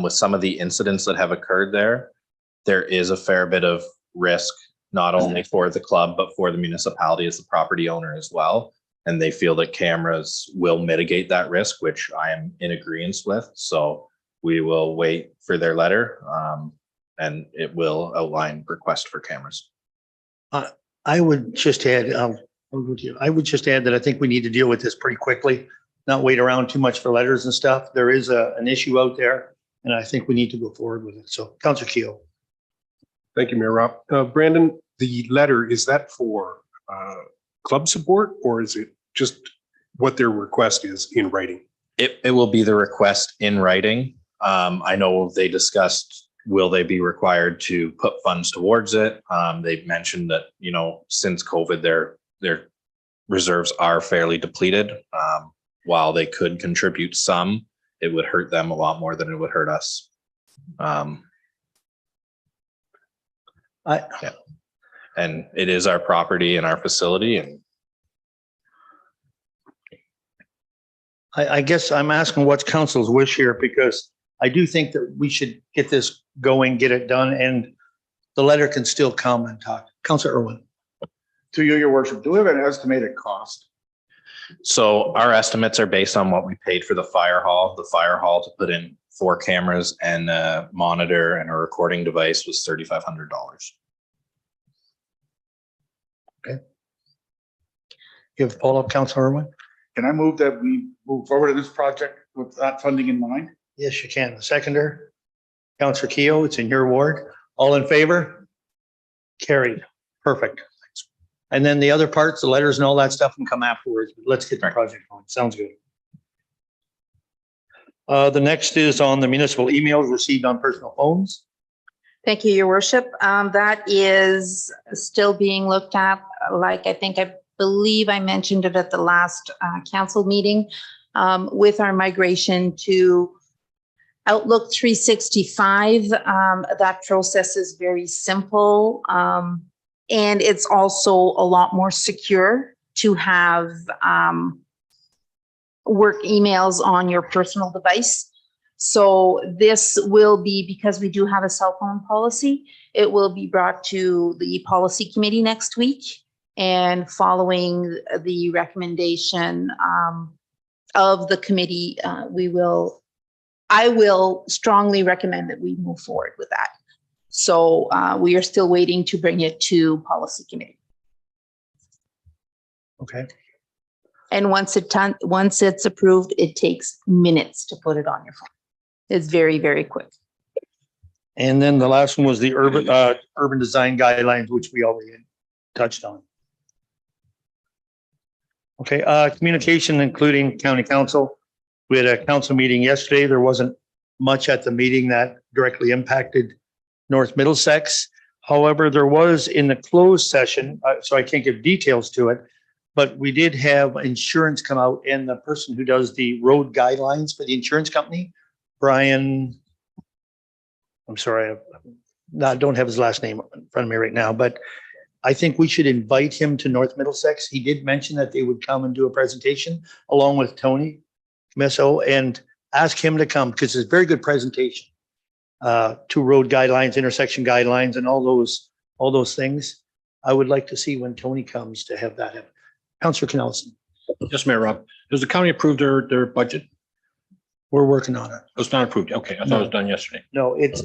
with some of the incidents that have occurred there is a fair bit of risk, not only for the club, but for the municipality as the property owner as well. And they feel that cameras will mitigate that risk, which I am in agreement with. So we will wait for their letter, and it will outline request for cameras. I would just add, I would just add that I think we need to deal with this pretty quickly, not wait around too much for letters and stuff. There is an issue out there, and I think we need to go forward with it. So, Councillor Keo. Thank you, Mayor Rob. Brandon, the letter, is that for club support or is it just what their request is in writing? It will be the request in writing. I know they discussed, will they be required to put funds towards it? They've mentioned that, you know, since COVID, their reserves are fairly depleted. While they could contribute some, it would hurt them a lot more than it would hurt us. Yeah. And it is our property and our facility, and I guess I'm asking what's council's wish here, because I do think that we should get this going, get it done, and the letter can still come and talk. Councilor Irwin. To you, your worship, do we have an estimated cost? so our estimates are based on what we paid for the fire hall. The fire hall to put in 4 cameras and a monitor and a recording device was $3,500. You have a follow-up, Councilor Irwin? Can I move that we move forward in this project with that funding in mind? Yes, you can. The seconder, Councilor Keough, it's in your ward. All in favor? Carried. Perfect. And then the other parts, the letters and all that stuff can come afterwards. Let's get the project going. Sounds good. The next is on the municipal emails received on personal phones. Thank you, your worship. That is still being looked at. Like I believe I mentioned it at the last council meeting, with our migration to Outlook 365. That process is very simple. And it's also a lot more secure to have work emails on your personal device. So this will be, because we do have a cell phone policy, it will be brought to the policy committee next week. And following the recommendation of the committee, I will strongly recommend that we move forward with that. So we are still waiting to bring it to policy committee. Okay. And once it's approved, it takes minutes to put it on your phone. It's very, very quick. And then the last one was the urban design guidelines, which we already touched on. Okay, communication, including county council. We had a council meeting yesterday. There wasn't much at the meeting that directly impacted North Middlesex. However, there was in the closed session, so I can't give details to it, but we did have insurance come out, and the person who does the road guidelines for the insurance company, Brian, I'm sorry, I don't have his last name in front of me right now, but I think we should invite him to North Middlesex. He did mention that they would come and do a presentation along with Tony Meso, and ask him to come because it's a very good presentation to road guidelines, intersection guidelines, and all those things. I would like to see when Tony comes to have that happen. Councillor Knellson. Yes, Mayor Rob. Has the county approved their budget? We're working on it. It's not approved. Okay, I thought it was done yesterday. No, it's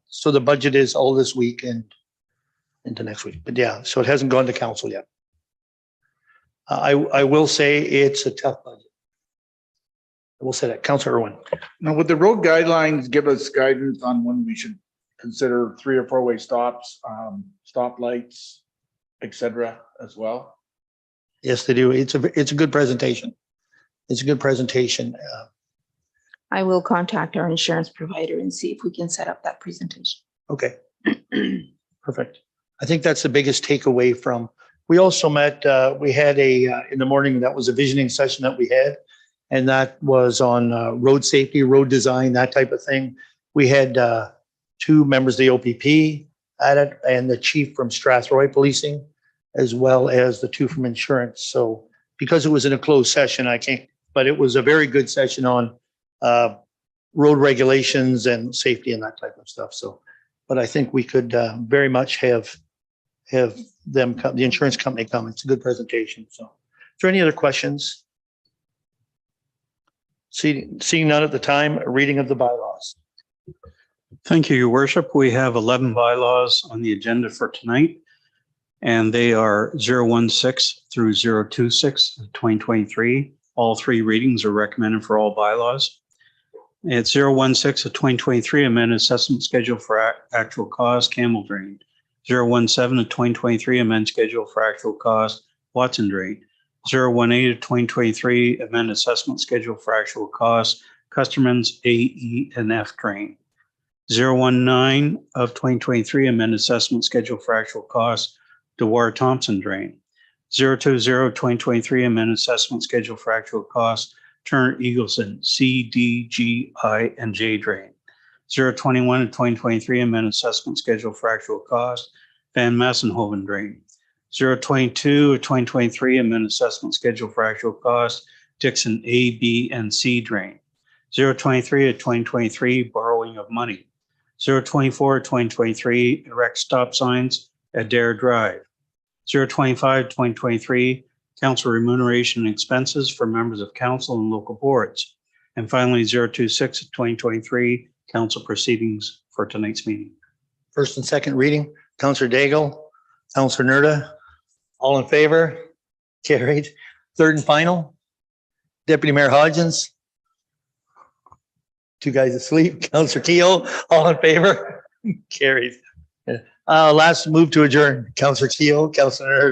so the budget is all this week and into next week. But yeah, so it hasn't gone to council yet. I will say it's a tough budget. I will say that. Councillor Irwin. Now, would the road guidelines give us guidance on when we should consider 3 or 4-way stops, stoplights, et cetera, as well? Yes, they do. It's a good presentation. It's a good presentation. I will contact our insurance provider and see if we can set up that presentation. Okay. Perfect. I think that's the biggest takeaway from, we also met, we had in the morning, that was a visioning session that we had, and that was on road safety, road design, that type of thing. We had 2 members of the OPP at it and the chief from Strathroy Policing, as well as the 2 from insurance. So because it was in a closed session, I can't, but it was a very good session on road regulations and safety and that type of stuff. So, but I think we could very much have them come, the insurance company come. It's a good presentation. So, is there any other questions? Seeing none at the time, a reading of the bylaws. Thank you, your worship. We have 11 bylaws on the agenda for tonight, and they are 016 through 026, 2023. All 3 readings are recommended for all bylaws. It's 016 of 2023, amended assessment schedule for actual cost, Campbell Drain. 017 of 2023, amend schedule for actual cost, Watson Drain. 018 of 2023, amend assessment schedule for actual cost, Custerman's A, E, and F Drain. 019 of 2023, amend assessment schedule for actual cost, DeWar Thompson Drain. 020 of 2023, amend assessment schedule for actual cost, Turner Eagleson C, D, G, I, and J Drain. 021 of 2023, amend assessment schedule for actual cost, Van Massenhoven Drain. 022 of 2023, amend assessment schedule for actual cost, Dixon A, B, and C Drain. 023 of 2023, borrowing of money. 024 of 2023, erect stop signs at Dare Drive. 025 2023, council remuneration and expenses for members of council and local boards. And finally, 026 of 2023, council proceedings for tonight's meeting. First and second reading, Counselor Daigle, Counselor Nerda, all in favor? Carried. Third and final, Deputy Mayor Hodgins. Two guys asleep. Counselor Keough, all in favor? Carried. Last move to adjourn, Counselor Keough, Counselor Nerda.